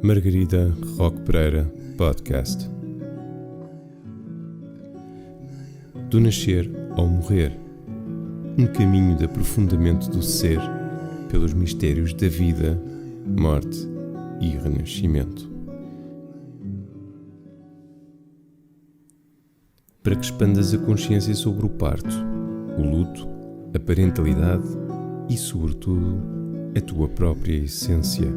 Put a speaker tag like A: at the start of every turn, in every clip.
A: Margarida Roque Pereira Podcast. Do nascer ao morrer, um caminho de aprofundamento do ser pelos mistérios da vida, morte e renascimento. Para que expandas a consciência sobre o parto, o luto, a parentalidade e, sobretudo, a tua própria essência,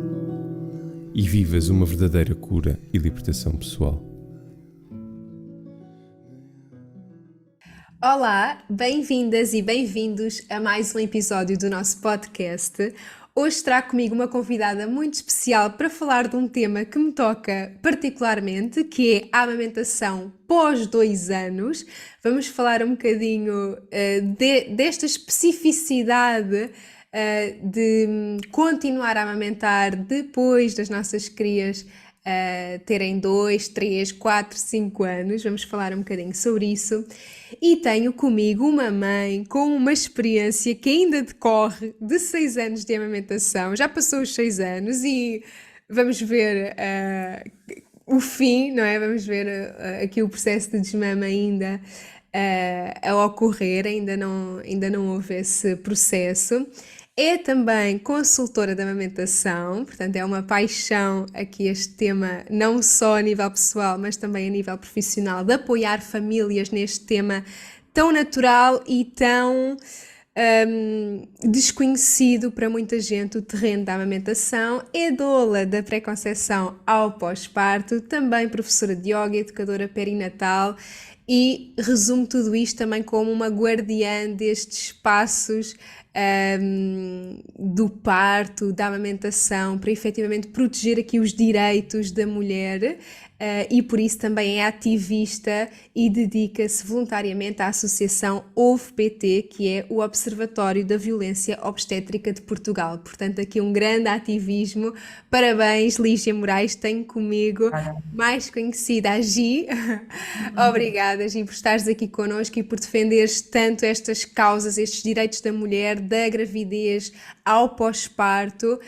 A: e vivas uma verdadeira cura e libertação pessoal.
B: Olá, bem-vindas e bem-vindos a mais um episódio do nosso podcast. Hoje trago comigo uma convidada muito especial para falar de um tema que me toca particularmente, que é a amamentação pós 2 anos. Vamos falar um bocadinho desta especificidade de continuar a amamentar depois das nossas crias terem 2, 3, 4, 5 anos. Vamos falar um bocadinho sobre isso. E tenho comigo uma mãe com uma experiência que ainda decorre de 6 anos de amamentação. Já passou os 6 anos e vamos ver o fim, não é? Vamos ver aqui o processo de desmame ainda a ocorrer, ainda não houve esse processo. É também consultora de amamentação, portanto é uma paixão aqui este tema, não só a nível pessoal, mas também a nível profissional, de apoiar famílias neste tema tão natural e tão desconhecido para muita gente, o terreno da amamentação. É doula da pré-conceição ao pós-parto, também professora de yoga, educadora perinatal, e resumo tudo isto também como uma guardiã destes espaços do parto, da amamentação, para efetivamente proteger aqui os direitos da mulher, e por isso também é ativista e dedica-se voluntariamente à associação OVPT, que é o Observatório da Violência Obstétrica de Portugal. Portanto, aqui um grande ativismo. Parabéns, Lígia Moraes, tenho comigo, mais conhecida a Gi. Obrigada, Gi, por estares aqui connosco e por defenderes tanto estas causas, estes direitos da mulher, da gravidez ao pós-parto,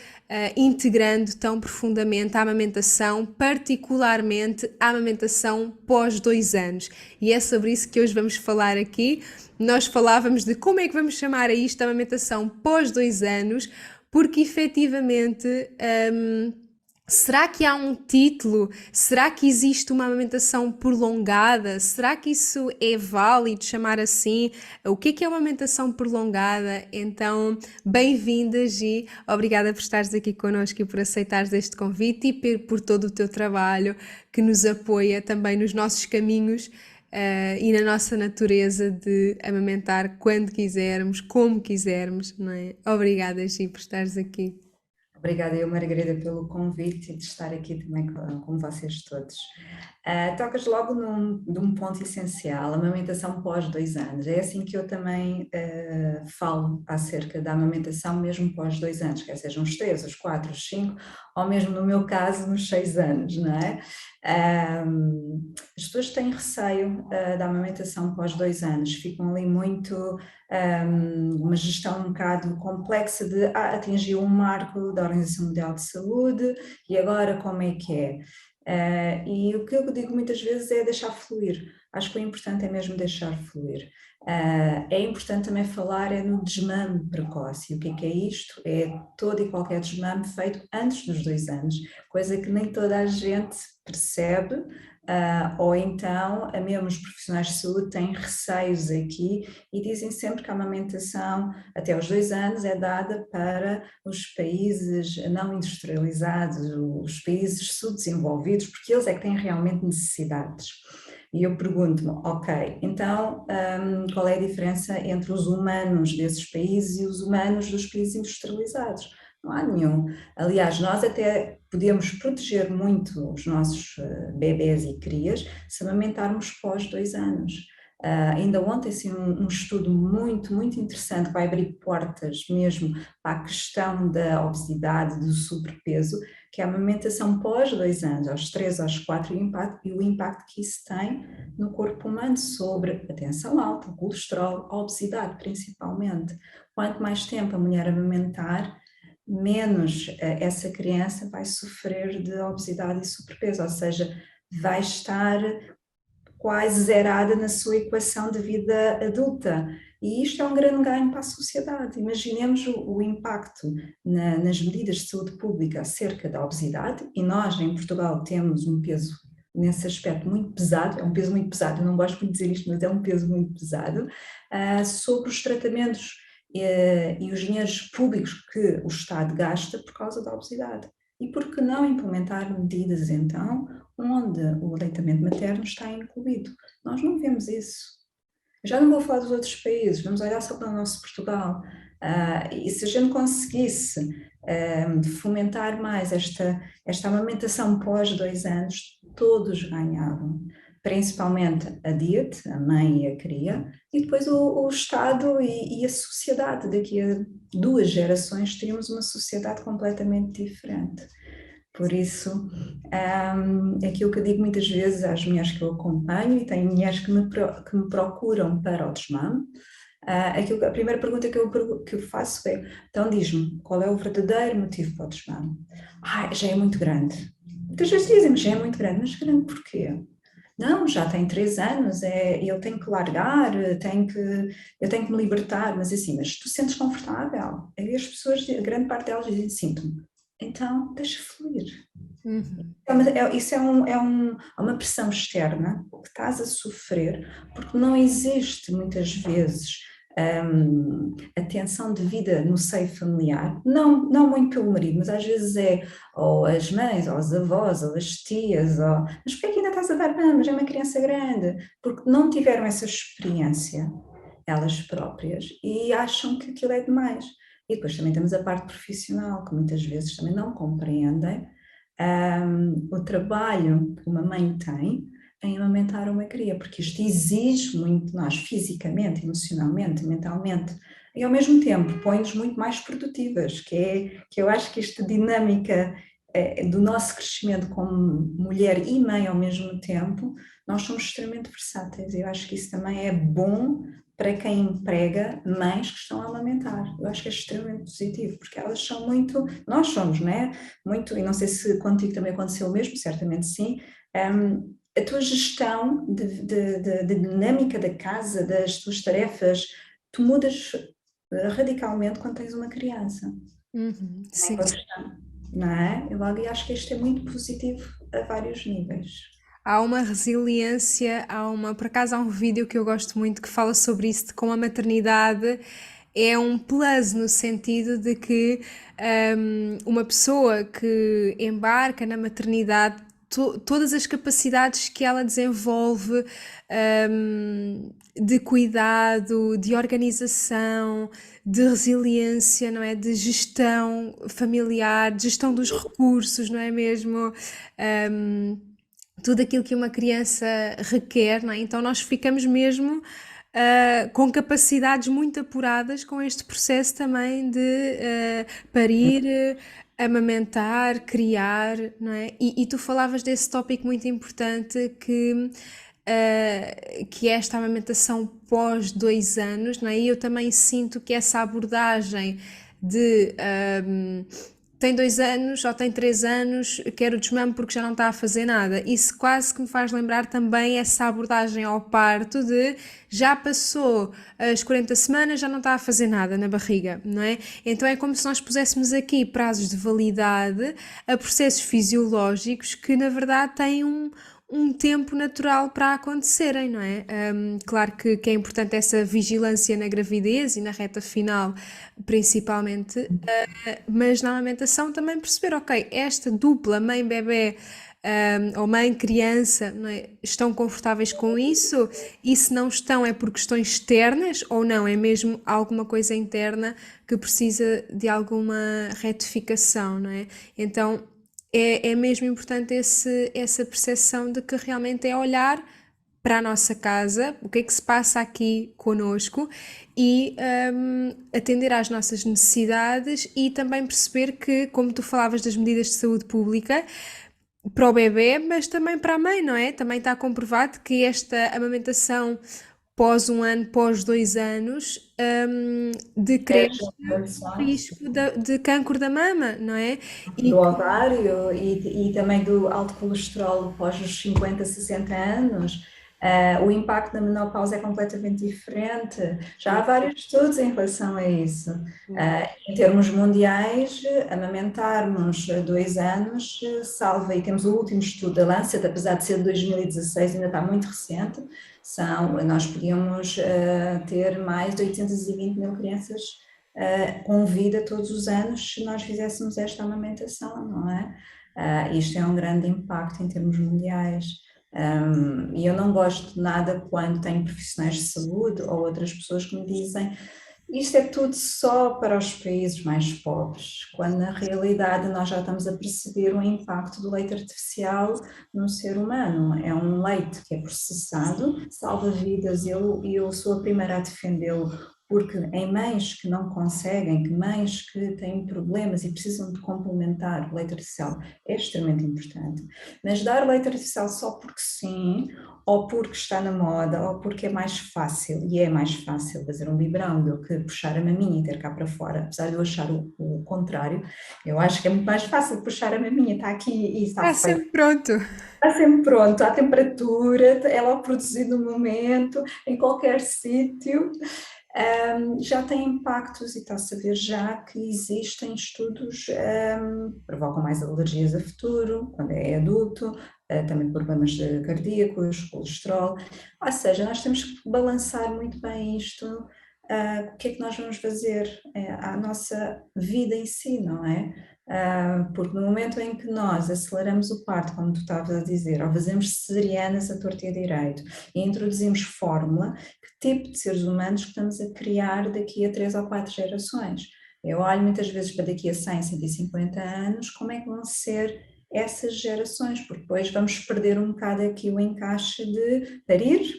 B: integrando tão profundamente a amamentação, particularmente a amamentação pós 2 anos. E é sobre isso que hoje vamos falar aqui. Nós falávamos de como é que vamos chamar a isto a amamentação pós 2 anos, porque efetivamente será que há um título? Será que existe uma amamentação prolongada? Será que isso é válido chamar assim? O que é uma amamentação prolongada? Então, bem-vinda, Gi. Obrigada por estares aqui connosco e por aceitares este convite e por todo o teu trabalho que nos apoia também nos nossos caminhos e na nossa natureza de amamentar quando quisermos, como quisermos, não é? Obrigada, Gi, por estares aqui.
C: Obrigada eu, Margarida, pelo convite e de estar aqui também com vocês todos. Tocas logo num ponto essencial, a amamentação pós 2 anos. É assim que eu também falo acerca da amamentação mesmo pós 2 anos, quer sejam os 3, os 4, os 5, ou mesmo no meu caso, nos 6 anos, não é? As pessoas têm receio da amamentação pós 2 anos, ficam ali muito... uma gestão um bocado complexa de atingir um marco da Organização Mundial de Saúde e agora como é que é? E o que eu digo muitas vezes é deixar fluir. Acho que o importante é mesmo deixar fluir. É importante também falar no desmame precoce. E o que é isto? É todo e qualquer desmame feito antes dos 2 anos, coisa que nem toda a gente percebe, ou então mesmo os profissionais de saúde têm receios aqui e dizem sempre que a amamentação até aos 2 anos é dada para os países não industrializados, os países subdesenvolvidos, porque eles é que têm realmente necessidades. E eu pergunto-me, ok, então qual é a diferença entre os humanos desses países e os humanos dos países industrializados? Não há nenhum. Aliás, nós até podemos proteger muito os nossos bebés e crias se amamentarmos pós 2 anos. Ainda ontem, assim, um estudo muito, muito interessante que vai abrir portas mesmo para a questão da obesidade, do sobrepeso, que é a amamentação pós 2 anos, aos 3, aos 4, e o impacto que isso tem no corpo humano sobre a tensão alta, o colesterol, a obesidade principalmente. Quanto mais tempo a mulher amamentar, menos essa criança vai sofrer de obesidade e sobrepeso, ou seja, vai estar quase zerada na sua equação de vida adulta. E isto é um grande ganho para a sociedade. Imaginemos o impacto nas medidas de saúde pública acerca da obesidade, e nós em Portugal temos um peso nesse aspecto muito pesado, é um peso muito pesado, eu não gosto muito de dizer isto, mas é um peso muito pesado, sobre os tratamentos e os dinheiros públicos que o Estado gasta por causa da obesidade. E por que não implementar medidas, então, onde o aleitamento materno está incluído? Nós não vemos isso. Já não vou falar dos outros países, vamos olhar só para o nosso Portugal. E se a gente conseguisse fomentar mais esta amamentação pós 2 anos, todos ganhavam. Principalmente a DIET, a mãe e a cria, e depois o Estado e a sociedade. Daqui a 2 gerações teríamos uma sociedade completamente diferente. Por isso, é aquilo que eu digo muitas vezes às mulheres que eu acompanho, e tenho mulheres que me procuram para o desmame, a primeira pergunta que eu faço é, então diz-me, qual é o verdadeiro motivo para o desmame? Já é muito grande. Muitas vezes dizem-me, já é muito grande, mas grande porquê? Não, já tem 3 anos, eu tenho que largar, eu tenho que me libertar, mas assim, mas tu sentes confortável? Aí as pessoas, a grande parte delas dizem, sinto-me. Então, deixa fluir. Isso é uma pressão externa que estás a sofrer, porque não existe muitas vezes atenção devida no seio familiar, não muito pelo marido, mas às vezes ou as mães, ou os avós, ou as tias, mas porquê que ainda estás a dar mamas? É uma criança grande, porque não tiveram essa experiência elas próprias e acham que aquilo é demais. E depois também temos a parte profissional, que muitas vezes também não compreendem o trabalho que uma mãe tem em amamentar uma cria, porque isto exige muito de nós, fisicamente, emocionalmente, mentalmente, e ao mesmo tempo põe-nos muito mais produtivas, que eu acho que esta dinâmica do nosso crescimento como mulher e mãe ao mesmo tempo, nós somos extremamente versáteis, e eu acho que isso também é bom para quem emprega mães que estão a amamentar. Eu acho que é extremamente positivo, porque elas são muito, nós somos, não é? Muito, e não sei se contigo também aconteceu o mesmo, certamente sim, a tua gestão de dinâmica da casa, das tuas tarefas, tu mudas radicalmente quando tens uma criança.
B: Sim.
C: Não é? Eu acho que isto é muito positivo a vários níveis.
B: Há uma resiliência, por acaso há um vídeo que eu gosto muito que fala sobre isso, de como a maternidade é um plus no sentido de que uma pessoa que embarca na maternidade, todas as capacidades que ela desenvolve de cuidado, de organização, de resiliência, não é? De gestão familiar, de gestão dos recursos, não é mesmo? Tudo aquilo que uma criança requer, não é? Então nós ficamos mesmo com capacidades muito apuradas com este processo também de parir, amamentar, criar, não é? E tu falavas desse tópico muito importante que é esta amamentação pós 2 anos, não é? E eu também sinto que essa abordagem de tem 2 anos ou tem 3 anos, quero desmame porque já não está a fazer nada. Isso quase que me faz lembrar também essa abordagem ao parto de já passou as 40 semanas, já não está a fazer nada na barriga, não é? Então é como se nós puséssemos aqui prazos de validade a processos fisiológicos que na verdade têm um tempo natural para acontecerem, não é? Claro que é importante essa vigilância na gravidez e na reta final, principalmente, mas na amamentação também perceber, ok, esta dupla mãe-bebé ou mãe-criança, não é? Estão confortáveis com isso? E se não estão é por questões externas ou não? É mesmo alguma coisa interna que precisa de alguma retificação, não é? Então é mesmo importante essa percepção de que realmente é olhar para a nossa casa, o que é que se passa aqui connosco e atender às nossas necessidades e também perceber que, como tu falavas das medidas de saúde pública, para o bebê, mas também para a mãe, não é? Também está comprovado que esta amamentação pós 1 ano, pós 2 anos, de
C: Sejam
B: crescer o
C: relações
B: risco de cancro da mama, não é?
C: do
B: E
C: ovário e também do alto colesterol após os 50, 60 anos. O impacto da menopausa é completamente diferente. Já há vários estudos em relação a isso. Em termos mundiais, amamentarmos 2 anos salva, e temos o último estudo da Lancet, apesar de ser de 2016, ainda está muito recente, nós podíamos ter mais de 820 mil crianças com vida todos os anos se nós fizéssemos esta amamentação, não é? Isto é um grande impacto em termos mundiais. E eu não gosto de nada quando tenho profissionais de saúde ou outras pessoas que me dizem isto é tudo só para os países mais pobres, quando na realidade nós já estamos a perceber o impacto do leite artificial no ser humano. É um leite que é processado, salva vidas, eu sou a primeira a defendê-lo, porque em mães que não conseguem, que mães que têm problemas e precisam de complementar o leite artificial é extremamente importante, mas dar leite artificial só porque sim, ou porque está na moda, ou porque é mais fácil, e é mais fácil fazer um biberão do que puxar a maminha e ter cá para fora, apesar de eu achar o contrário, eu acho que é muito mais fácil puxar a maminha, está aqui e está
B: está
C: feito.
B: sempre pronto.
C: Está sempre pronto, à temperatura, é logo produzido no momento, em qualquer sítio. Já tem impactos e está-se a ver já que existem estudos que provocam mais alergias a futuro, quando é adulto, também problemas cardíacos, colesterol, ou seja, nós temos que balançar muito bem isto, o que é que nós vamos fazer à nossa vida em si, não é? Porque no momento em que nós aceleramos o parto, como tu estavas a dizer, ou fazemos cesarianas a torto e a direito, e introduzimos fórmula, que tipo de seres humanos que estamos a criar daqui a 3 ou 4 gerações? Eu olho muitas vezes para daqui a 100, 150 anos, como é que vão ser essas gerações, porque depois vamos perder um bocado aqui o encaixe de parir,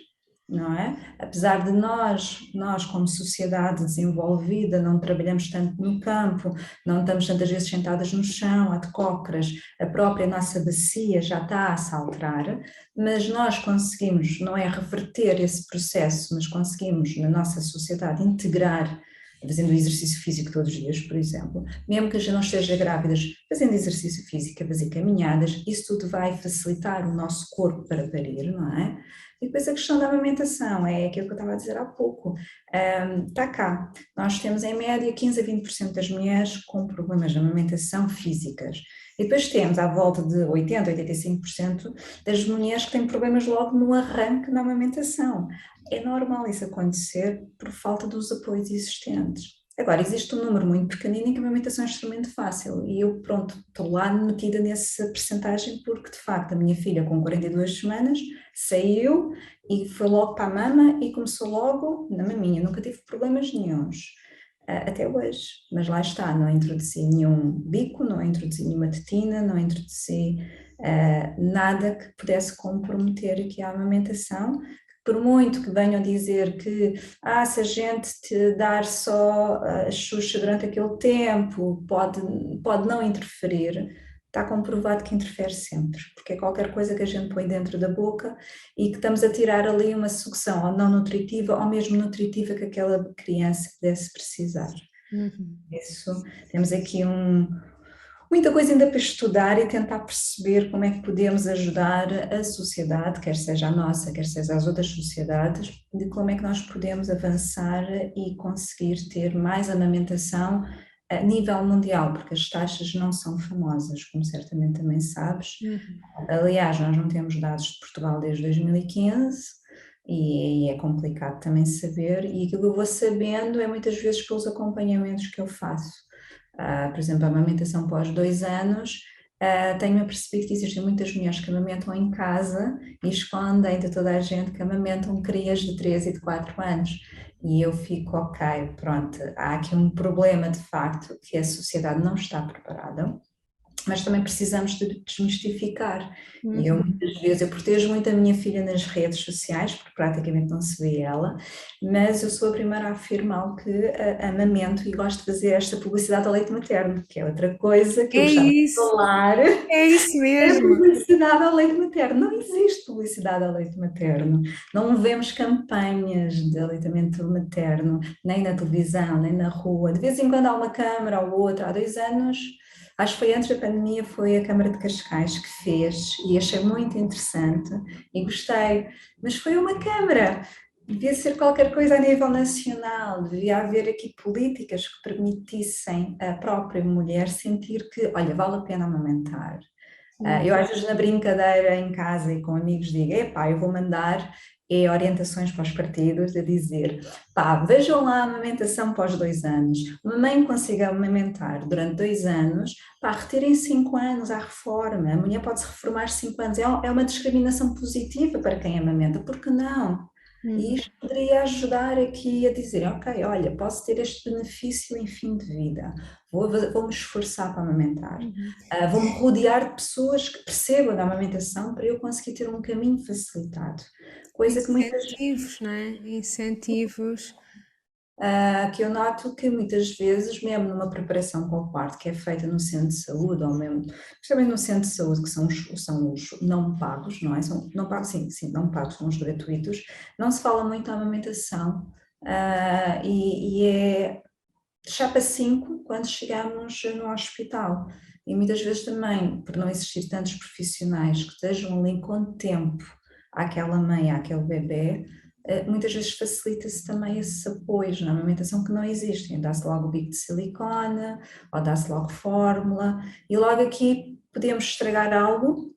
C: não é? Apesar de nós como sociedade desenvolvida, não trabalhamos tanto no campo, não estamos tantas vezes sentadas no chão, a de cócoras, a própria nossa bacia já está a se alterar, mas nós conseguimos, não é reverter esse processo, mas conseguimos na nossa sociedade integrar, fazendo exercício físico todos os dias, por exemplo, mesmo que a gente não esteja grávidas, fazendo exercício físico, a fazer caminhadas, isso tudo vai facilitar o nosso corpo para parir, não é? E depois a questão da amamentação, é aquilo que eu estava a dizer há pouco, está cá, nós temos em média 15 a 20% das mulheres com problemas de amamentação físicas, e depois temos à volta de 80 a 85% das mulheres que têm problemas logo no arranque da amamentação. É normal isso acontecer por falta dos apoios existentes. Agora, existe um número muito pequenino em que a amamentação é extremamente fácil e eu, pronto, estou lá metida nessa percentagem porque, de facto, a minha filha com 42 semanas saiu e foi logo para a mama e começou logo na maminha, nunca tive problemas nenhuns, até hoje, mas lá está, não introduzi nenhum bico, não introduzi nenhuma tetina, não introduzi nada que pudesse comprometer aqui a amamentação, por muito que venham dizer que se a gente te dar só a Xuxa durante aquele tempo pode não interferir, está comprovado que interfere sempre, porque é qualquer coisa que a gente põe dentro da boca e que estamos a tirar ali uma sucção ou não nutritiva ou mesmo nutritiva que aquela criança pudesse precisar. Isso, temos aqui muita coisa ainda para estudar e tentar perceber como é que podemos ajudar a sociedade, quer seja a nossa, quer seja as outras sociedades, de como é que nós podemos avançar e conseguir ter mais amamentação a nível mundial, porque as taxas não são famosas, como certamente também sabes. Aliás, nós não temos dados de Portugal desde 2015 e é complicado também saber, e aquilo que eu vou sabendo é muitas vezes pelos acompanhamentos que eu faço. Por exemplo, a amamentação pós 2 anos, tenho percebido que existem muitas mulheres que amamentam em casa e escondem de toda a gente que amamentam crias de 3 e de 4 anos. E eu fico, ok, pronto, há aqui um problema de facto que a sociedade não está preparada. mas também precisamos de desmistificar. E eu
B: Uhum.
C: muitas vezes, eu protejo muito a minha filha nas redes sociais, porque praticamente não se vê ela, mas eu sou a primeira a afirmar que amamento e gosto de fazer esta publicidade ao leite materno, que é outra coisa que eu
B: É
C: gostava de
B: isso,
C: falar,
B: é isso
C: é a
B: mesmo.
C: publicidade ao leite materno. Não existe publicidade ao leite materno. Não vemos campanhas de aleitamento materno, nem na televisão, nem na rua. De vez em quando há uma câmara ou outra. Há 2 anos, acho que foi antes da pandemia, foi a Câmara de Cascais que fez e achei muito interessante e gostei. Mas foi uma câmara. Devia ser qualquer coisa a nível nacional, devia haver aqui políticas que permitissem a própria mulher sentir que, olha, vale a pena amamentar. Eu às vezes na brincadeira em casa e com amigos digo, epá, eu vou mandar orientações para os partidos a dizer, pá, vejam lá a amamentação pós 2 anos, uma mãe consiga amamentar durante 2 anos, pá, retirem 5 anos à reforma, a mulher pode se reformar 5 anos, é uma discriminação positiva para quem amamenta, por que não? E
B: Uhum.
C: isto poderia ajudar aqui a dizer, ok, olha, posso ter este benefício em fim de vida, vou-me esforçar para amamentar.
B: Uhum.
C: Vou-me rodear de pessoas que percebam da amamentação para eu conseguir ter um caminho facilitado. Coisa que muitas
B: Incentivos, não é? Incentivos.
C: que eu noto que muitas vezes, mesmo numa preparação para o parto que é feita no centro de saúde, ou mesmo, principalmente no centro de saúde, que são os não pagos, não é? São, não pagos, sim, não pagos, são os gratuitos, não se fala muito da amamentação, e é chapa 5 quando chegamos no hospital. E muitas vezes também, por não existir tantos profissionais que estejam ali com tempo àquela mãe, àquele bebê, muitas vezes facilita-se também esses apoios na amamentação que não existem. Dá-se logo o bico de silicone, ou dá-se logo fórmula, e logo aqui podemos estragar algo,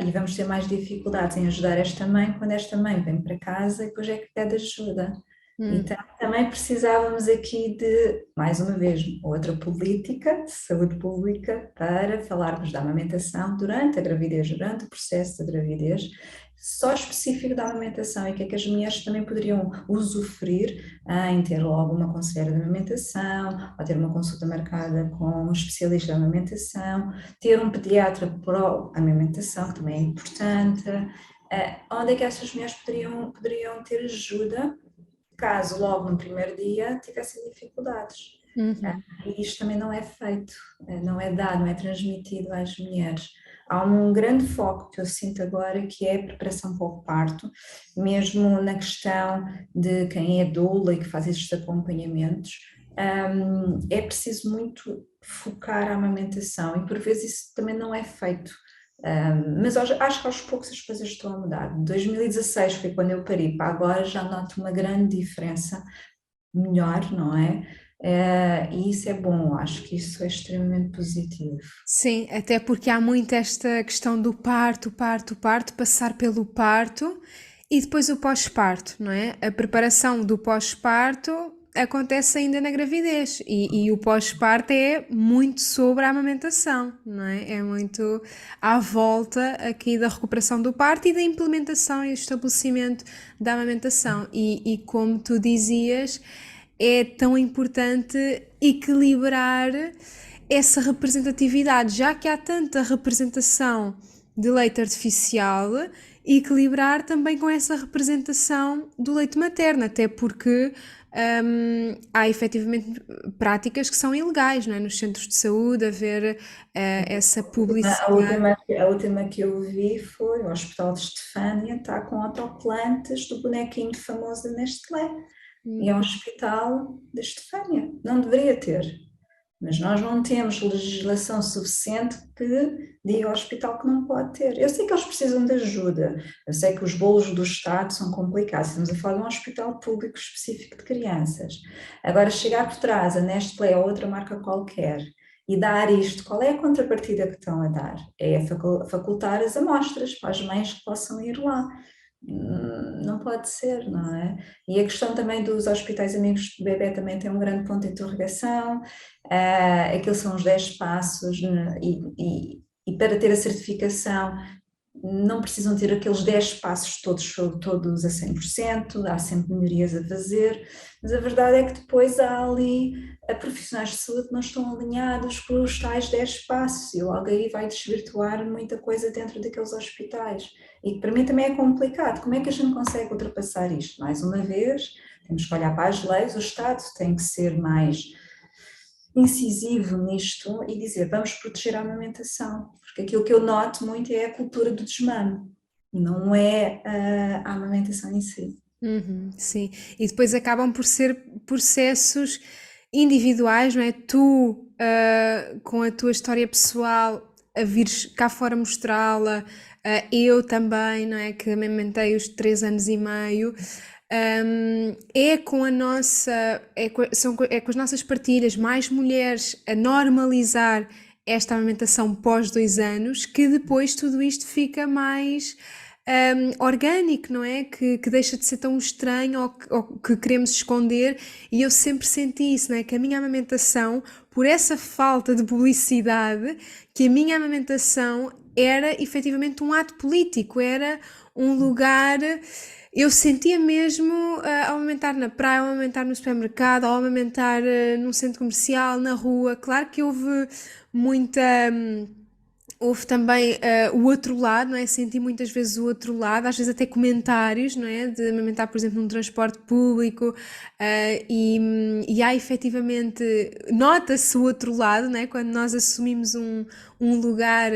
C: e vamos ter mais dificuldades em ajudar esta mãe quando esta mãe vem para casa e depois é que pede ajuda.
B: Hum.
C: Então, também precisávamos aqui de, mais uma vez, outra política de saúde pública para falarmos da amamentação durante a gravidez, durante o processo da gravidez, só específico da amamentação e que é que as mulheres também poderiam usufruir em ter logo uma conselheira de amamentação, ou ter uma consulta marcada com um especialista de amamentação, ter um pediatra pró-amamentação, que também é importante. Onde é que essas mulheres poderiam ter ajuda caso logo no primeiro dia tivessem dificuldades.
B: Uhum.
C: E isto também não é feito, não é dado, não é transmitido às mulheres. Há um grande foco que eu sinto agora que é a preparação para o parto, mesmo na questão de quem é doula e que faz estes acompanhamentos, é preciso muito focar a amamentação e por vezes isso também não é feito. Mas acho que aos poucos as coisas estão a mudar. 2016 foi quando eu parei, para agora já noto uma grande diferença, melhor, não é? E isso é bom, acho que isso é extremamente positivo.
B: Sim, até porque há muito esta questão do parto, parto, parto, passar pelo parto e depois o pós-parto, não é? A preparação do pós-parto acontece ainda na gravidez e o pós-parto é muito sobre a amamentação, não é? É muito à volta aqui da recuperação do parto e da implementação e estabelecimento da amamentação. E como tu dizias, é tão importante equilibrar essa representatividade, já que há tanta representação de leite artificial, equilibrar também com essa representação do leite materno, até porque há efetivamente práticas que são ilegais, não é? Nos centros de saúde, haver essa
C: A
B: publicidade.
C: última, a última que eu vi foi o Hospital de Estefânia, está com autocolantes do bonequinho famoso da Nestlé. E é um hospital de Estefânia, não deveria ter. Mas nós não temos legislação suficiente que diga ao hospital que não pode ter. Eu sei que eles precisam de ajuda, eu sei que os bolos do Estado são complicados, estamos a falar de um hospital público específico de crianças. Agora, chegar por trás a Nestlé ou outra marca qualquer e dar isto, qual é a contrapartida que estão a dar? É facultar as amostras para as mães que possam ir lá. Não pode ser, não é? E a questão também dos hospitais amigos do bebê também tem um grande ponto de interrogação. Aqueles são os 10 passos, né? E para ter a certificação não precisam ter aqueles 10 passos todos a 100%, há sempre melhorias a fazer, mas a verdade é que depois há ali profissionais de saúde que não estão alinhados com os tais 10 passos e logo aí vai desvirtuar muita coisa dentro daqueles hospitais. E para mim também é complicado, como é que a gente consegue ultrapassar isto? Mais uma vez, temos que olhar para as leis, o Estado tem que ser mais incisivo nisto e dizer vamos proteger a amamentação, porque aquilo que eu noto muito é a cultura do desmame, não é a amamentação em si.
B: Sim, e depois acabam por ser processos individuais, não é? Tu, com a tua história pessoal, a vires cá fora mostrá-la, eu também, não é? Que amamentei os 3 anos e meio. É com a nossa, é com as nossas partilhas, mais mulheres a normalizar esta amamentação pós 2 anos, que depois tudo isto fica mais orgânico, não é? Que deixa de ser tão estranho ou que queremos esconder, e eu sempre senti isso, não é? Que a minha amamentação, por essa falta de publicidade, que a minha amamentação era efetivamente um ato político, era um lugar. Eu sentia mesmo ao amamentar na praia, ao amamentar no supermercado, ao amamentar num centro comercial, na rua. Claro que houve muita. Houve também o outro lado, não é? Senti muitas vezes o outro lado, às vezes até comentários, não é? De amamentar, por exemplo, num transporte público, e há efetivamente, nota-se o outro lado, não é? Quando nós assumimos um lugar,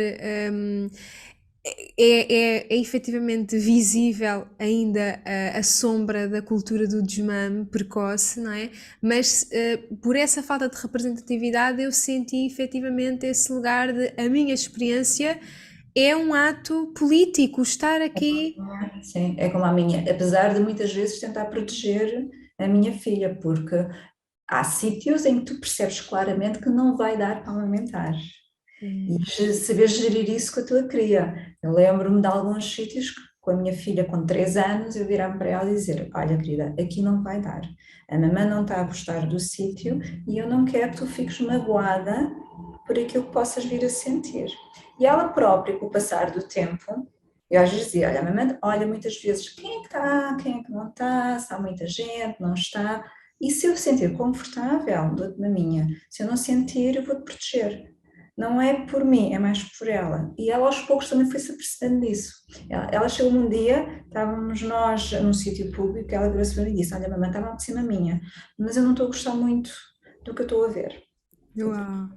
B: é efetivamente visível ainda a sombra da cultura do desmame precoce, não é? Mas por essa falta de representatividade eu senti efetivamente esse lugar de a minha experiência é um ato político, estar aqui.
C: Sim, é como a minha, apesar de muitas vezes tentar proteger a minha filha, porque há sítios em que tu percebes claramente que não vai dar para amamentar. E saber gerir isso com a tua cria. Eu lembro-me de alguns sítios que, com a minha filha com 3 anos, eu virar-me para ela e dizer: olha, querida, aqui não vai dar. A mamãe não está a gostar do sítio e eu não quero que tu fiques magoada por aquilo que possas vir a sentir. E ela própria, com o passar do tempo, eu às vezes dizia: olha, a mamãe olha muitas vezes quem é que está, quem é que não está, se há muita gente, não está. E se eu sentir confortável, dou-te na minha. Se eu não sentir, eu vou-te proteger. Não é por mim, é mais por ela. E ela aos poucos também foi-se apercebendo disso. Ela chegou um dia, estávamos nós num sítio público, ela virou-se para mim e disse: olha, mamãe, estava por cima minha, mas eu não estou a gostar muito do que eu estou a ver.
B: Uau.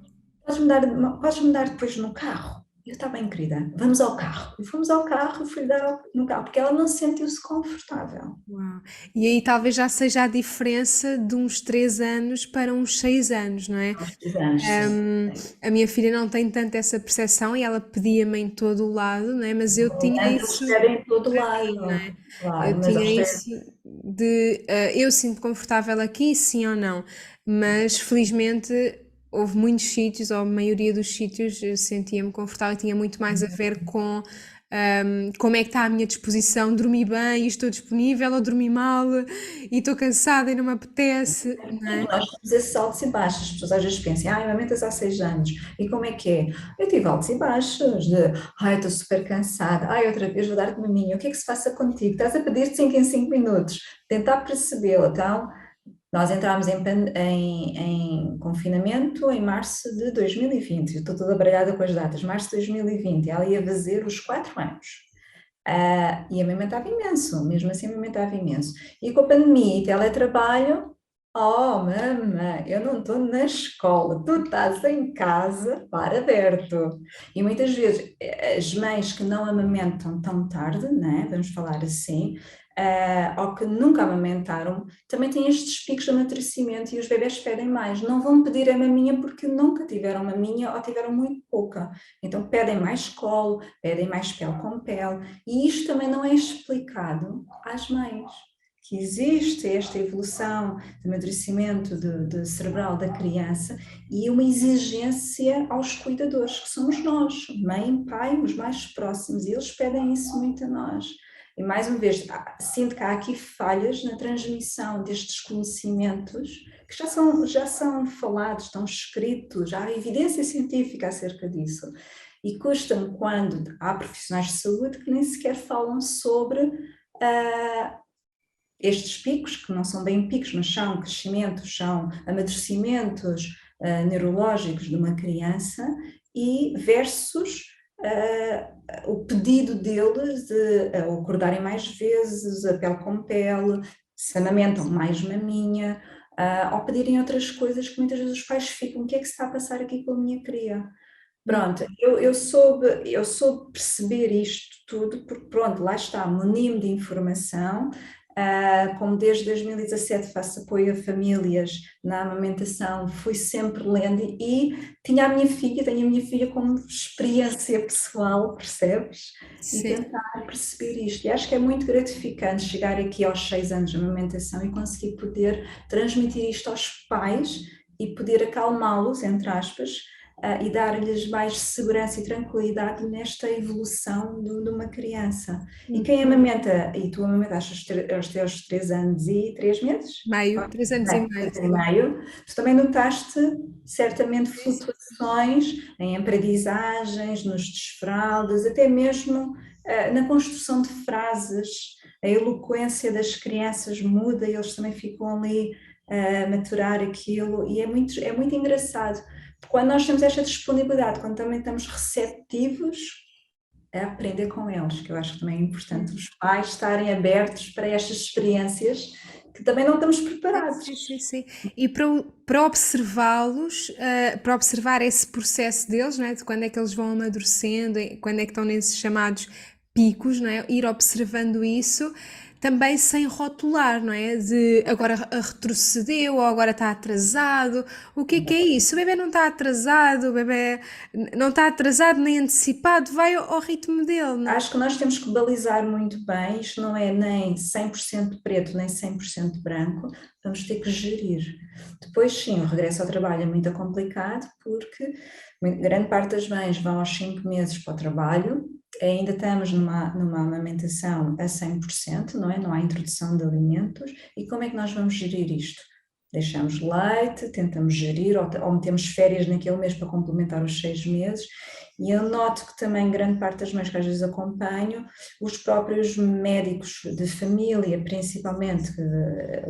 C: Podes-me dar depois no carro? Eu estava bem, querida, vamos ao carro. E fomos ao carro e fui-lhe dar no carro, porque ela não sentiu-se confortável.
B: Uau. E aí talvez já seja a diferença de uns 3 anos para uns 6 anos, não é?
C: Aos 10 anos, sim.
B: A minha filha não tem tanto essa percepção e ela pedia-me em todo o lado, não é? Mas eu tinha
C: Eles
B: isso
C: pedem em todo
B: para mim, não
C: lado,
B: é?
C: claro,
B: Eu
C: mas
B: tinha
C: aos 10
B: isso de eu sinto confortável aqui, sim ou não. Mas felizmente houve muitos sítios, ou a maioria dos sítios, eu sentia-me confortável e tinha muito mais a ver com como é que está a minha disposição, dormi bem e estou disponível, ou dormi mal e estou cansada e não me apetece, não é?
C: nós temos esses altos e baixos. As pessoas às vezes pensam: amamentas há 6 anos, e como é que é? Eu tive altos e baixos, de estou super cansada, outra vez vou dar-te maminha, o que é que se passa contigo? Estás a pedir de 5 em 5 minutos, tentar percebê-la. Então, nós entramos em confinamento em março de 2020, eu estou toda baralhada com as datas, março de 2020, ela ia fazer os 4 anos. E amamentava imenso, mesmo assim amamentava imenso. E com a pandemia e teletrabalho, mamãe, eu não estou na escola, tu estás em casa, para aberto. E muitas vezes as mães que não amamentam tão tarde, né, vamos falar assim, ou que nunca amamentaram, também têm estes picos de amadurecimento e os bebés pedem mais. Não vão pedir a maminha porque nunca tiveram maminha ou tiveram muito pouca. Então pedem mais colo, pedem mais pele com pele. E isto também não é explicado às mães, que existe esta evolução de amadurecimento de cerebral da criança e uma exigência aos cuidadores, que somos nós, mãe, pai, os mais próximos, e eles pedem isso muito a nós. E mais uma vez, sinto que há aqui falhas na transmissão destes conhecimentos que já são falados, estão escritos, já há evidência científica acerca disso. E custa-me quando há profissionais de saúde que nem sequer falam sobre estes picos, que não são bem picos, mas são crescimentos, são amadurecimentos neurológicos de uma criança, e versus o pedido deles de acordarem mais vezes, a pele com pele, se amamentam mais maminha, ou pedirem outras coisas que muitas vezes os pais ficam: o que é que se está a passar aqui com a minha cria? Pronto, eu soube perceber isto tudo, porque pronto, lá está, muni-me de informação, como desde 2017 faço apoio a famílias na amamentação, fui sempre lendo e tenho a minha filha como experiência pessoal, percebes? E
B: Sim.
C: tentar perceber isto. E acho que é muito gratificante chegar aqui aos 6 anos de amamentação e conseguir poder transmitir isto aos pais e poder acalmá-los, entre aspas, e dar-lhes mais segurança e tranquilidade nesta evolução de uma criança. E quem amamenta, e tu amamentaste aos teus 3 anos e 3 meses?
B: Meio, 3 anos e meio.
C: 3 anos e meio. Tu também notaste certamente flutuações em aprendizagens, nos desfraldes, até mesmo na construção de frases. A eloquência das crianças muda e eles também ficam ali a maturar aquilo, e é muito engraçado. Quando nós temos esta disponibilidade, quando também estamos receptivos a aprender com eles, que eu acho que também é importante os pais estarem abertos para estas experiências que também não estamos preparados.
B: Sim. E para observá-los, para observar esse processo deles, não é? De quando é que eles vão amadurecendo, quando é que estão nesses chamados picos, não é? Ir observando isso, também sem rotular, não é? De agora retrocedeu ou agora está atrasado. O que é isso? O bebê não está atrasado, o bebê não está atrasado nem antecipado, vai ao ritmo dele, não é?
C: Acho que nós temos que balizar muito bem, isto não é nem 100% preto nem 100% branco, vamos ter que gerir. Depois sim, o regresso ao trabalho é muito complicado, porque grande parte das mães vão aos 5 meses para o trabalho, ainda estamos numa amamentação a 100%, não é? Não há introdução de alimentos, e como é que nós vamos gerir isto? Deixamos leite, tentamos gerir, ou metemos férias naquele mês para complementar os 6 meses, e eu noto que também grande parte das mães que às vezes acompanho, os próprios médicos de família, principalmente,